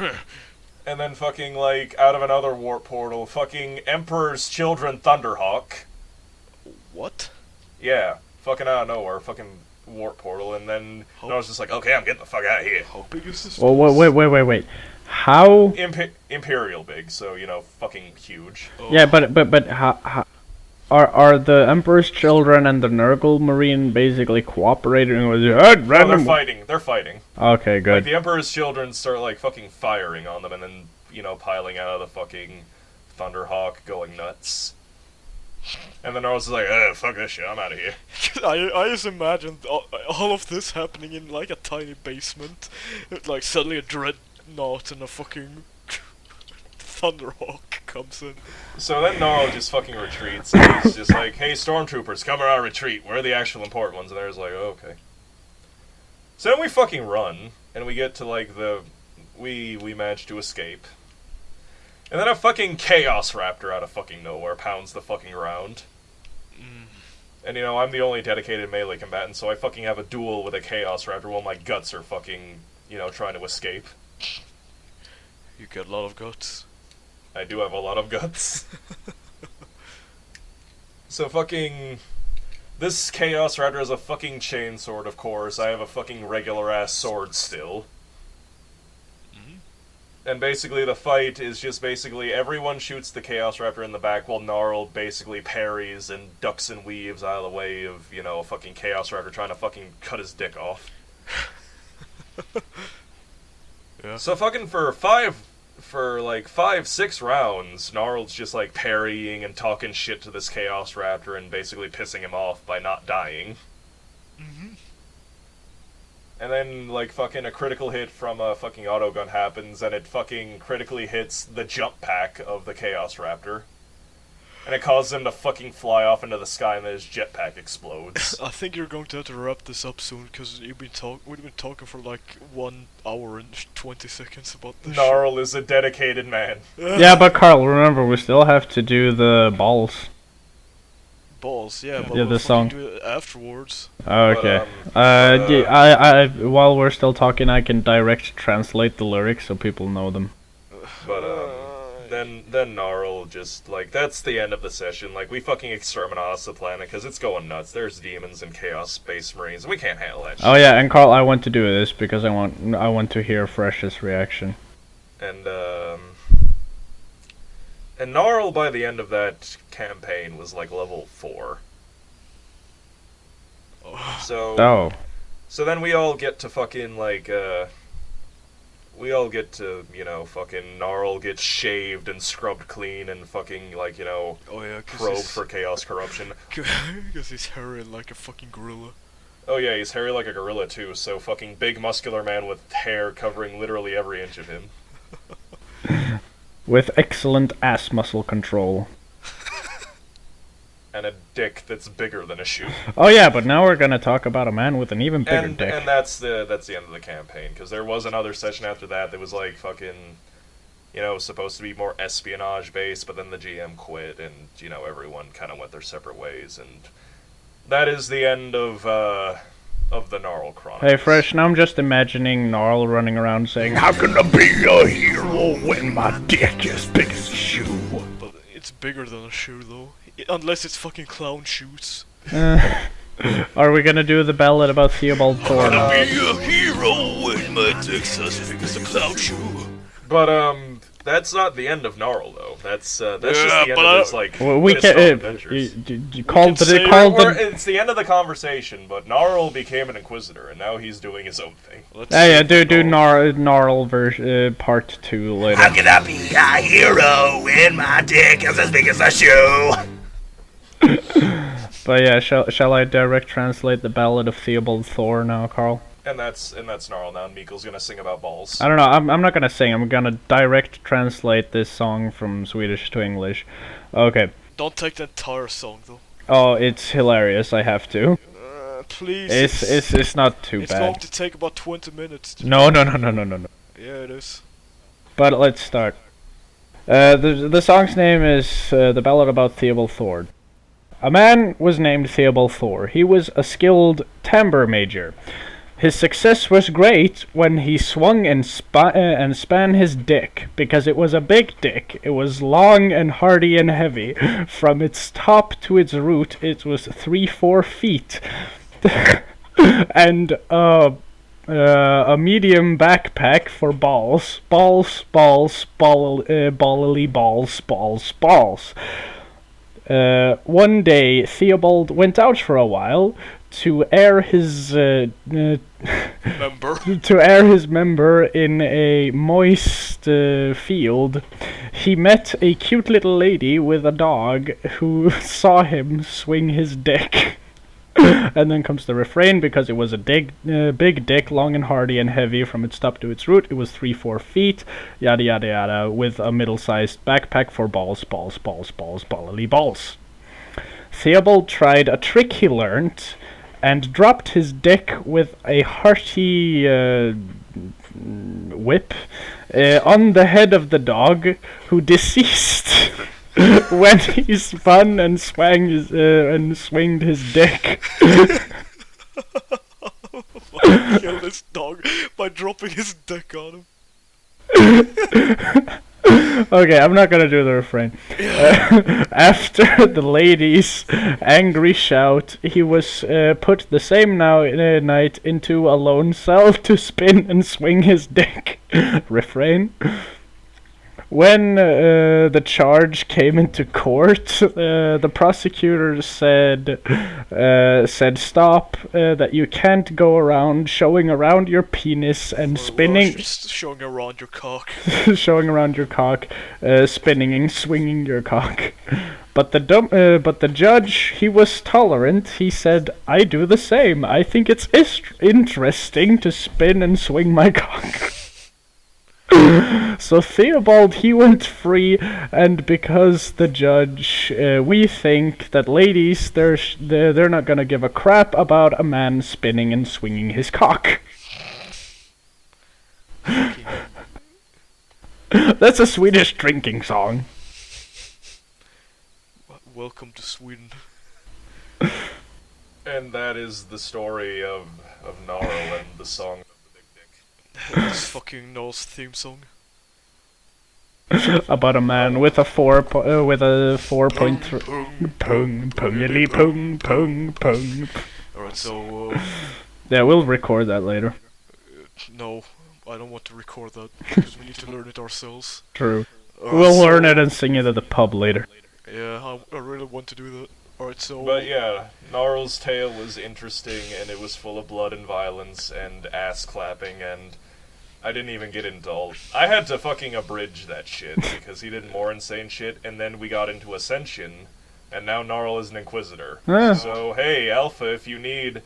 And then fucking, like, out of another warp portal, fucking Emperor's Children Thunderhawk. What? Yeah, fucking out of nowhere, fucking warp portal, and then I was just like, okay, I'm getting the fuck out of here. How big is this? Well, wait. How? Imperial big, so, fucking huge. Oh. Yeah, but how are the Emperor's Children and the Nurgle Marine basically cooperating with you? No, they're fighting. Okay, Like, good. the Emperor's Children start, like, fucking firing on them, and then, piling out of the fucking Thunderhawk going nuts. And then I was like, fuck this shit, I'm out of here. I just imagined all of this happening in like a tiny basement. Like suddenly a dreadnought and a fucking Thunderhawk comes in. So then Narl just fucking retreats, and he's just like, hey, stormtroopers, come on our retreat, we're the actual important ones, and they're just like, oh, okay. So then we fucking run, and we get to, like, we manage to escape. And then a fucking Chaos Raptor out of fucking nowhere pounds the fucking ground. And, I'm the only dedicated melee combatant, so I fucking have a duel with a Chaos Raptor while my guts are fucking, trying to escape. You get a lot of guts. I do have a lot of guts. So fucking... This Chaos Raptor is a fucking chainsword, of course. I have a fucking regular-ass sword still. And basically the fight is just basically everyone shoots the Chaos Raptor in the back while Narl basically parries and ducks and weaves out of the way of, a fucking Chaos Raptor trying to fucking cut his dick off. Yeah. So fucking for 5-6 rounds, Narl's just like parrying and talking shit to this Chaos Raptor and basically pissing him off by not dying. And then, like, fucking a critical hit from a fucking autogun happens, and it fucking critically hits the jump pack of the Chaos Raptor. And it causes him to fucking fly off into the sky, and then his jetpack explodes. I think you're going to have to wrap this up soon, because we've been talking for like 1 hour and 20 seconds about this Narl is a dedicated man. shit. Yeah, but Karl, remember, we still have to do the balls. Balls, yeah, but Yeah, we'll the fucking song. do it afterwards. Okay. While we're still talking, I can direct translate the lyrics so people know them. But, then Narl just, like, that's the end of the session. Like, we fucking exterminate the planet, because it's going nuts. There's demons and Chaos Space Marines, and we can't handle that shit. Oh yeah, and Karl, I want to do this because I want to hear Fresh's reaction. And Narl, by the end of that campaign, was, like, level 4. Oh. So then we all get to fucking, like, fucking Narl gets shaved and scrubbed clean and fucking, like, Oh yeah, probed for chaos corruption. because he's hairy like a fucking gorilla. Oh yeah, he's hairy like a gorilla too, so fucking big muscular man with hair covering literally every inch of him. With excellent ass muscle control. And a dick that's bigger than a shoe. Oh yeah, but now we're gonna talk about a man with an even bigger dick. And that's the end of the campaign, because there was another session after that that was like fucking, supposed to be more espionage based, but then the GM quit, and everyone kind of went their separate ways, and that is the end of the Narl Chronicles. Hey Fresh, now I'm just imagining Narl running around saying, How can I be a hero when my dick is big as a shoe? But it's bigger than a shoe though. Unless it's fucking clown shoes. Are we gonna do the ballad about Theobald Thorne? Be a hero when my dick's as big as a clown shoe. But That's not the end of Narl, though. That's just Yeah, the end but of his, like, Well, we pissed off can. adventures. You called can say- It's the end of the conversation, but Narl became an Inquisitor, and now he's doing his own thing. Let's Yeah, see do if Narl version part 2 later. How can I be a hero when my dick is as big as a shoe? But yeah, shall I direct translate the Ballad of Theobald Thor now, Karl? And that's Narl now, and Mikkel's gonna sing about balls. I don't know. I'm not gonna sing. I'm gonna direct translate this song from Swedish to English. Okay. Don't take the entire song though. Oh, it's hilarious. I have to. Please. It's not too It's going bad. to take about 20 minutes. No. Yeah, it is. But let's start. The song's name is The Ballad about Theobald Thor. A man was named Theobald Thor. He was a skilled timbre major. His success was great when he swung and span his dick, because it was a big dick. It was long and hardy and heavy. From its top to its root, it was 3-4 feet. And a medium backpack for balls. Ballily balls. One day, Theobald went out for a while to air his Member. to air his member in a moist field. He met a cute little lady with a dog who saw him swing his dick. And then comes the refrain, because it was a big dick, long and hardy and heavy from its top to its root. It was 3-4 feet, yada yada yada, with a middle-sized backpack for ballily balls. Theobald tried a trick he learnt, and dropped his dick with a hearty whip on the head of the dog, who deceased when he spun and swinged his dick. Kill this dog by dropping his dick on him. Okay, I'm not gonna do the refrain. After the lady's angry shout, he was put the same night into a lone cell to spin and swing his dick. Refrain. When the charge came into court, the prosecutor said stop, that you can't go around showing around your penis and spinning, Just showing around your cock. showing around your cock, spinning and swinging your cock. But the judge, he was tolerant. He said, I do the same. I think it's interesting to spin and swing my cock. So Theobald, he went free, and because the judge, we think that ladies, they're not gonna give a crap about a man spinning and swinging his cock. That's a Swedish drinking song. Welcome to Sweden. And that is the story of Narl and the song of the big dick. This fucking Norse theme song. About a man with a 4.3 pung. Alright, so Yeah, we'll record that later. no, I don't want to record that because we need to learn it ourselves. True. Alright, We'll so- learn it and sing it at the pub later. Yeah, I really want to do that. Alright, so But yeah, Narl's tale was interesting, and it was full of blood and violence and ass clapping, and I didn't even get into all. I had to fucking abridge that shit because he did more insane shit, and then we got into Ascension, and now Narl is an Inquisitor. Ah. So hey, Alpha, if you need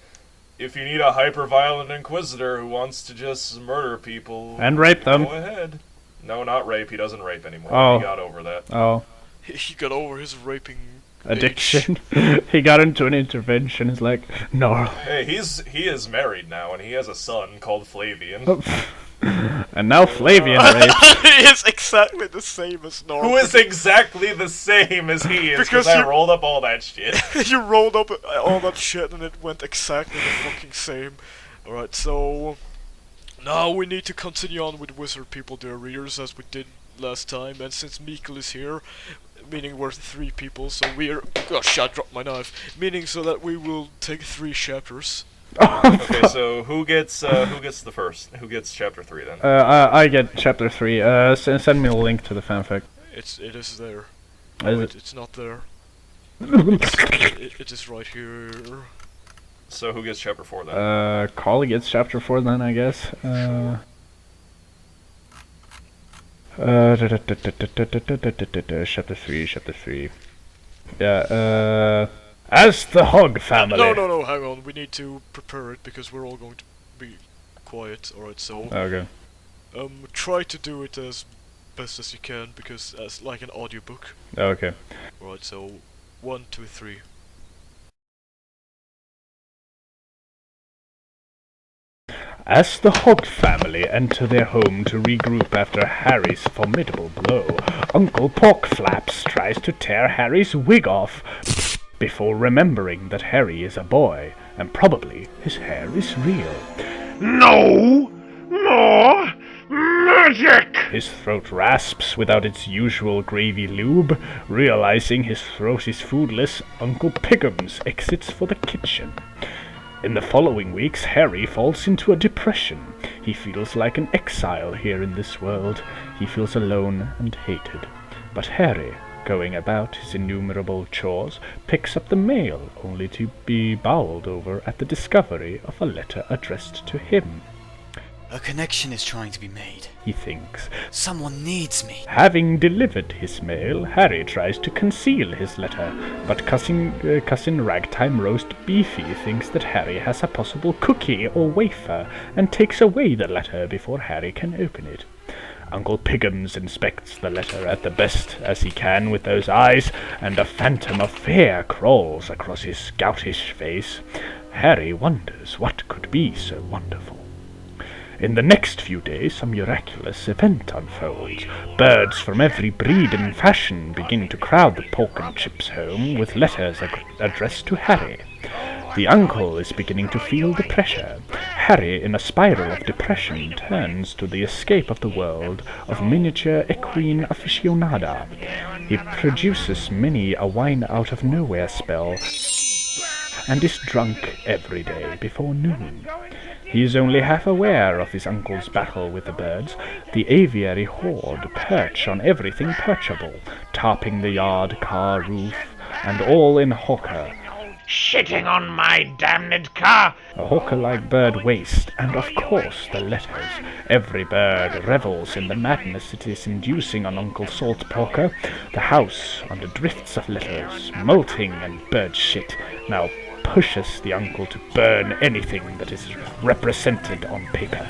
a hyper-violent Inquisitor who wants to just murder people And rape them. go ahead. No, not rape. He doesn't rape anymore. Oh. He got over that. Oh, he got over his raping addiction. He got into an intervention. He's like, no. Hey, he is married now, and he has a son called Flavian. And now Flavian rapes. He is exactly the same as Normal. Who is exactly the same as he is, Because because I you- rolled up all that shit. You rolled up all that shit and it went exactly the fucking same. Alright, so now we need to continue on with Wizard People, dear readers, as we did last time. And since Mikkel is here, meaning we're 3 people, so we're... Oh shit, I dropped my knife. Meaning so that we will take 3 chapters. Okay, so who gets the first? Who gets chapter 3 then? I get chapter 3. Send me a link to the fanfic. It is there. Is Wait, it? it's not there. It is right here. So who gets chapter 4 then? Karl gets chapter 4 then, I guess. Chapter 3, chapter 3. Yeah, as the Hog family. No, hang on. We need to prepare it because we're all going to be quiet. Alright, so Okay. try to do it as best as you can because as like an audiobook. Okay. Alright, so 1, 2, 3. As the Hog family enter their home to regroup after Harry's formidable blow, Uncle Porkflaps tries to tear Harry's wig off before remembering that Harry is a boy, and probably his hair is real. No more magic! His throat rasps without its usual gravy lube. Realizing his throat is foodless, Uncle Piggums exits for the kitchen. In the following weeks, Harry falls into a depression. He feels like an exile here in this world. He feels alone and hated. But Harry, going about his innumerable chores, picks up the mail, only to be bowled over at the discovery of a letter addressed to him. A connection is trying to be made. He thinks. Someone needs me. Having delivered his mail, Harry tries to conceal his letter, but cousin Ragtime Roast Beefy thinks that Harry has a possible cookie or wafer, and takes away the letter before Harry can open it. Uncle Piggums inspects the letter at the best as he can with those eyes, and a phantom of fear crawls across his scoutish face. Harry wonders what could be so wonderful. In the next few days, a miraculous event unfolds. Birds from every breed and fashion begin to crowd the Pork and Chips home with letters addressed to Harry. The uncle is beginning to feel the pressure. Harry, in a spiral of depression, turns to the escape of the world of miniature equine aficionada. He produces many a wine-out-of-nowhere spell and is drunk every day before noon. He is only half aware of his uncle's battle with the birds. The aviary horde perch on everything perchable, topping the yard, car roof, and all in hawker. Shitting on my damned car! A hawker-like bird waste, and of course the letters. Every bird revels in the madness it is inducing on Uncle Salt Porker. The house, under drifts of letters, molting and bird shit, now pushes the uncle to burn anything that is represented on paper.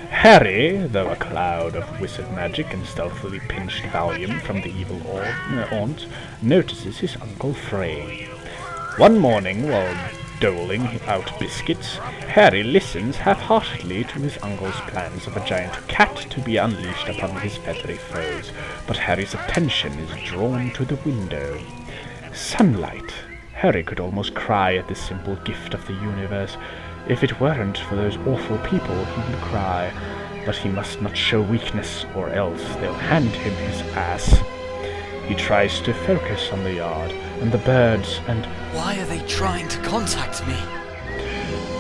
Harry, though a cloud of wizard magic and stealthily pinched Valium from the evil aunt, notices his uncle Frey. One morning, while doling out biscuits, Harry listens half-heartedly to his uncle's plans of a giant cat to be unleashed upon his feathery foes, but Harry's attention is drawn to the window. Sunlight. Harry could almost cry at this simple gift of the universe. If it weren't for those awful people, he would cry. But he must not show weakness, or else they'll hand him his ass. He tries to focus on the yard, and the birds, and... Why are they trying to contact me?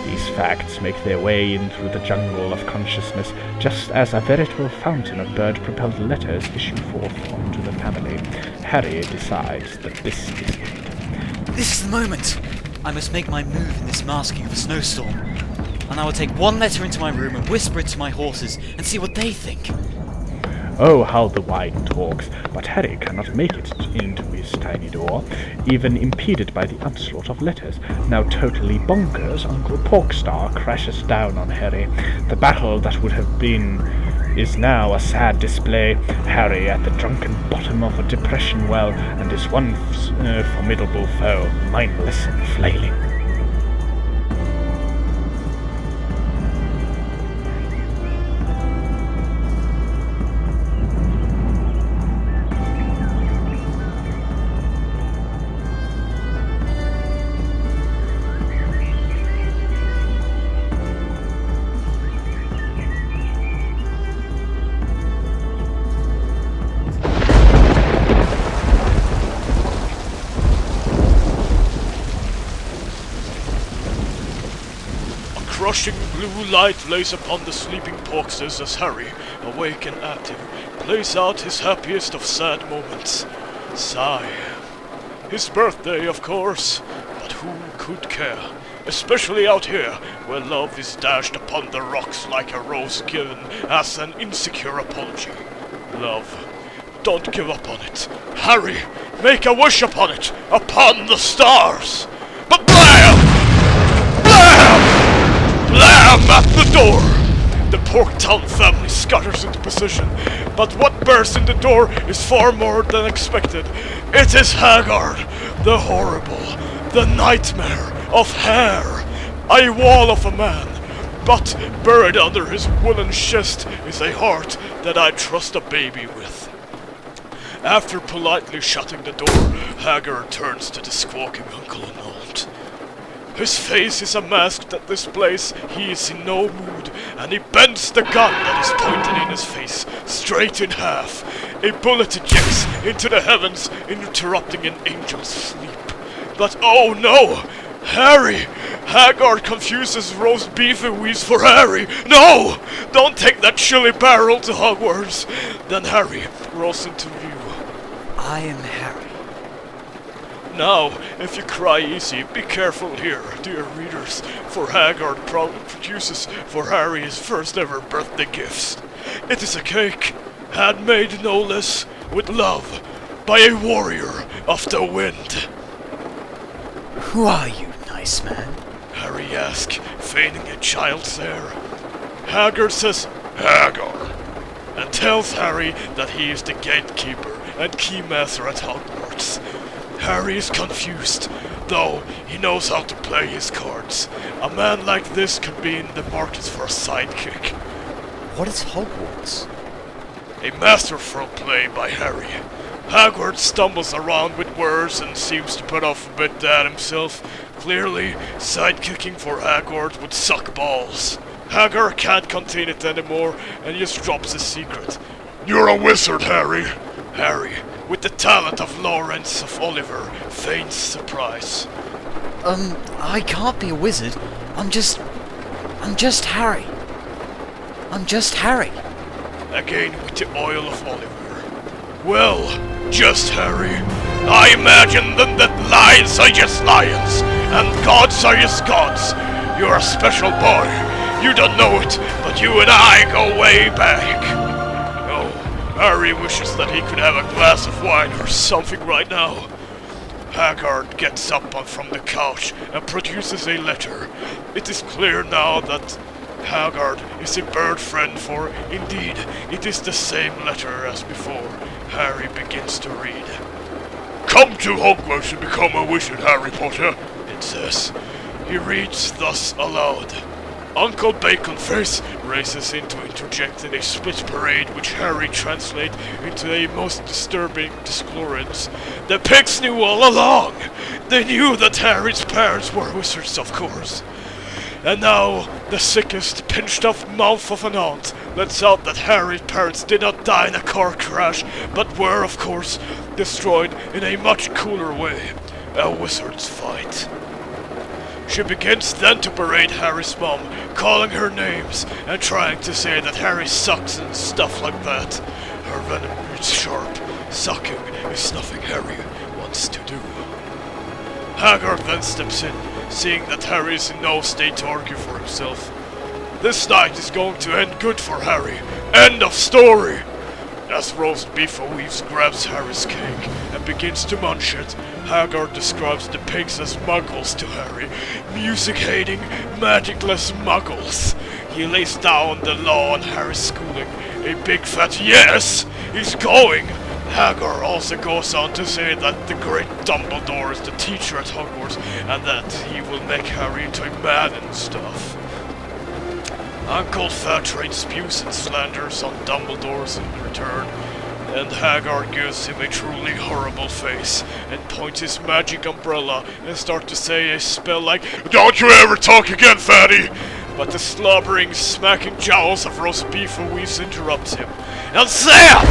These facts make their way in through the jungle of consciousness, just as a veritable fountain of bird-propelled letters issue forth onto the family. Harry decides that this is it. This is the moment! I must make my move in this masking of a snowstorm. And I will take one letter into my room and whisper it to my horses and see what they think. Oh, how the wine talks, but Harry cannot make it into his tiny door, even impeded by the onslaught of letters. Now totally bonkers, Uncle Porkstar crashes down on Harry. The battle that would have been is now a sad display. Harry at the drunken bottom of a depression well, and his one formidable foe, mindless and flailing. crushing blue light lays upon the sleeping boxes as Harry, awake and active, plays out his happiest of sad moments. Sigh. His birthday, of course, but who could care? Especially out here, where love is dashed upon the rocks like a rose given as an insecure apology. Love. Don't give up on it. Harry, make a wish upon it, upon the stars. But blam! Blam! Blam at the door! The Porktown family scatters into position, but what bursts in the door is far more than expected. It is Haggard, the horrible, the nightmare of hair, a wall of a man, but buried under his woolen chest is a heart that I'd trust a baby with. After politely shutting the door, Haggard turns to the squawking uncle and aunt. His face is a mask that displays he is in no mood, and he bends the gun that is pointed in his face, straight in half. A bullet ejects into the heavens, interrupting an angel's sleep. But oh no! Harry! Haggard confuses roast beef and wheeze for Harry! No! Don't take that chili barrel to Hogwarts! Then Harry rolls into view. I am Harry. Now, if you cry easy, be careful here, dear readers, for Haggard produces for Harry his first ever birthday gift. It is a cake, handmade no less, with love, by a warrior of the wind. Who are you, nice man? Harry asks, feigning a child's air. Haggard says, Haggard, and tells Harry that he is the gatekeeper and keymaster at Hogwarts. Harry is confused, though he knows how to play his cards. A man like this could be in the market for a sidekick. What is Hogwarts? A masterful play by Harry. Haggard stumbles around with words and seems to put off a bit that himself. Clearly, sidekicking for Haggard would suck balls. Haggard can't contain it anymore and just drops his secret. You're a wizard, Harry. Harry, with the talent of Lawrence of Oliver, feigns surprise. I can't be a wizard. I'm just Harry. I'm just Harry. Again with the oil of Oliver. Well, just Harry. I imagine then that lions are just lions, and gods are just gods. You're a special boy. You don't know it, but you and I go way back. Oh, Harry wishes that he could have a glass of wine or something right now. Haggard gets up from the couch and produces a letter. It is clear now that Haggard is a bird friend, for indeed it is the same letter as before. Harry begins to read. Come to Hogwarts and become a wizard, Harry Potter, it says. He reads thus aloud. Uncle Baconface races in to interject in a split parade which Harry translates into a most disturbing disclorance. The pigs knew all along! They knew that Harry's parents were wizards, of course. And now, the sickest, pinched-off mouth of an aunt lets out that Harry's parents did not die in a car crash, but were, of course, destroyed in a much cooler way. A wizard's fight. She begins then to berate Harry's mom, calling her names and trying to say that Harry sucks and stuff like that. Her venom is sharp. Sucking is nothing Harry wants to do. Haggard then steps in, seeing that Harry is in no state to argue for himself. This night is going to end good for Harry. End of story! As roast beef weaves grabs Harry's cake and begins to munch it, Haggard describes the pigs as muggles to Harry. Music-hating, magicless muggles. He lays down the law on Harry's schooling. A big fat yes! He's going! Haggard also goes on to say that the great Dumbledore is the teacher at Hogwarts and that he will make Harry into a man and stuff. Uncle Fatrain spews and slanders on Dumbledore's in return, and Haggard gives him a truly horrible face and points his magic umbrella and starts to say a spell like, Don't you ever talk again, fatty! But the slobbering, smacking jowls of roast beef Louise interrupts him. And zap!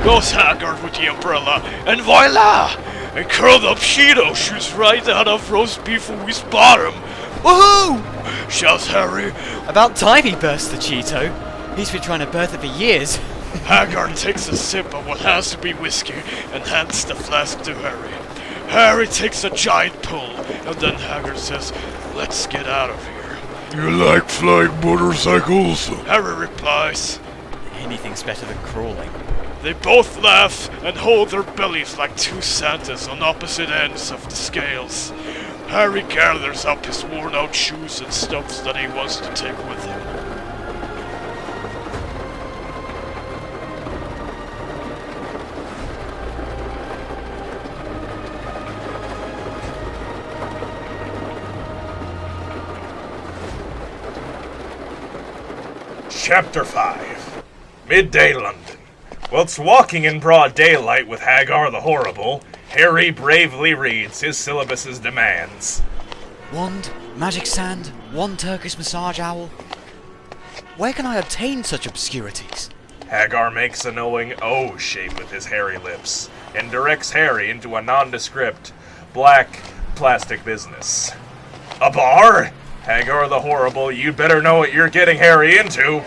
goes Haggard with the umbrella, and voila! A curled up Cheeto shoots right out of roast beef Louis' bottom. Woohoo! Shouts Harry. About time he burst the Cheeto. He's been trying to birth it for years. Haggard takes a sip of what has to be whiskey and hands the flask to Harry. Harry takes a giant pull, and then Haggard says, "Let's get out of here." You like flying motorcycles? Harry replies. Anything's better than crawling. They both laugh and hold their bellies like two Santas on opposite ends of the scales. Harry gathers up his worn-out shoes and stuffs that he wants to take with him. Chapter 5. Midday London. Whilst walking in broad daylight with Hagar the Horrible, Harry bravely reads his syllabus's demands. Wand, magic sand, one Turkish massage owl. Where can I obtain such obscurities? Hagar makes a knowing O shape with his hairy lips and directs Harry into a nondescript, black, plastic business. A bar? Hagar the Horrible, you'd better know what you're getting Harry into.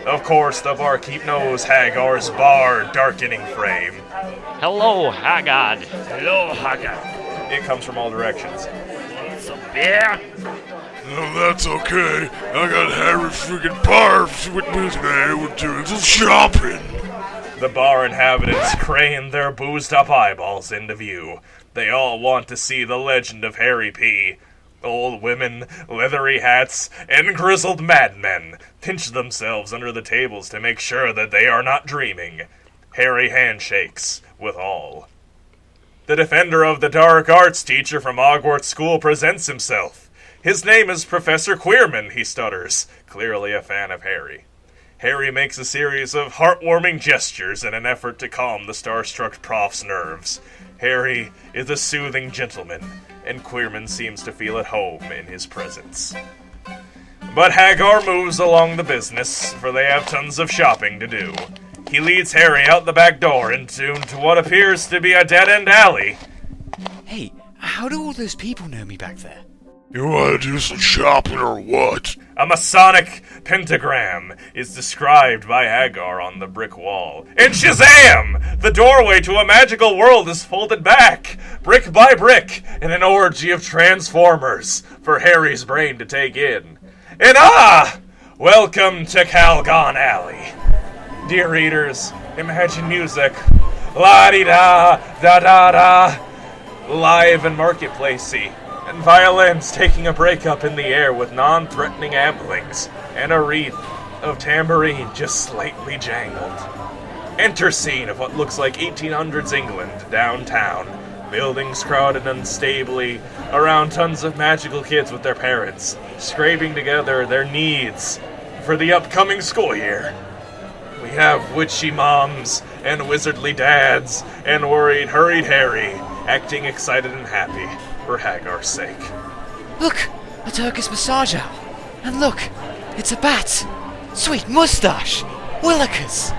Of course, the barkeep knows Hagar's bar-darkening frame. Hello, Haggard. Hello, Haggard. It comes from all directions. Some beer? No, that's okay. I got Harry freaking Parves with me today. We're doing some shopping. The bar inhabitants crane their boozed-up eyeballs into view. They all want to see the legend of Harry P. Old women, leathery hats, and grizzled madmen pinch themselves under the tables to make sure that they are not dreaming. Harry handshakes with all. The defender of the dark arts teacher from Hogwarts School presents himself. His name is Professor Queerman, he stutters, clearly a fan of Harry. Harry makes a series of heartwarming gestures in an effort to calm the starstruck prof's nerves. Harry is a soothing gentleman, and Queerman seems to feel at home in his presence. But Hagar moves along the business, for they have tons of shopping to do. He leads Harry out the back door into what appears to be a dead-end alley. Hey, how do all those people know me back there? You want to do some shopping or what? A Masonic pentagram is described by Hagar on the brick wall. And Shazam! The doorway to a magical world is folded back, brick by brick, in an orgy of transformers for Harry's brain to take in. And welcome to Calgon Alley. Dear readers, imagine music. La-di-da, da-da-da. Live and marketplacey. And violins taking a break up in the air with non-threatening amblings, and a wreath of tambourine just slightly jangled. Enter scene of what looks like 1800s England, downtown. Buildings crowded unstably around tons of magical kids with their parents, scraping together their needs for the upcoming school year. We have witchy moms, and wizardly dads, and hurried Harry, acting excited and happy. For Hagar's sake. Look! A Turkish massage owl! And look! It's a bat! Sweet mustache! Willikers!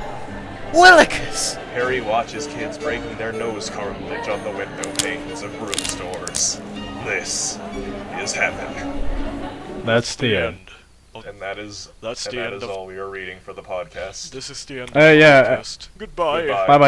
Willikers! Harry watches kids breaking their nose cartilage on the window panes of broom stores. This is heaven. That's the end. And that is That's the end of all we are reading for the podcast. This is the end of Yeah. the podcast. Goodbye. Goodbye. Bye bye.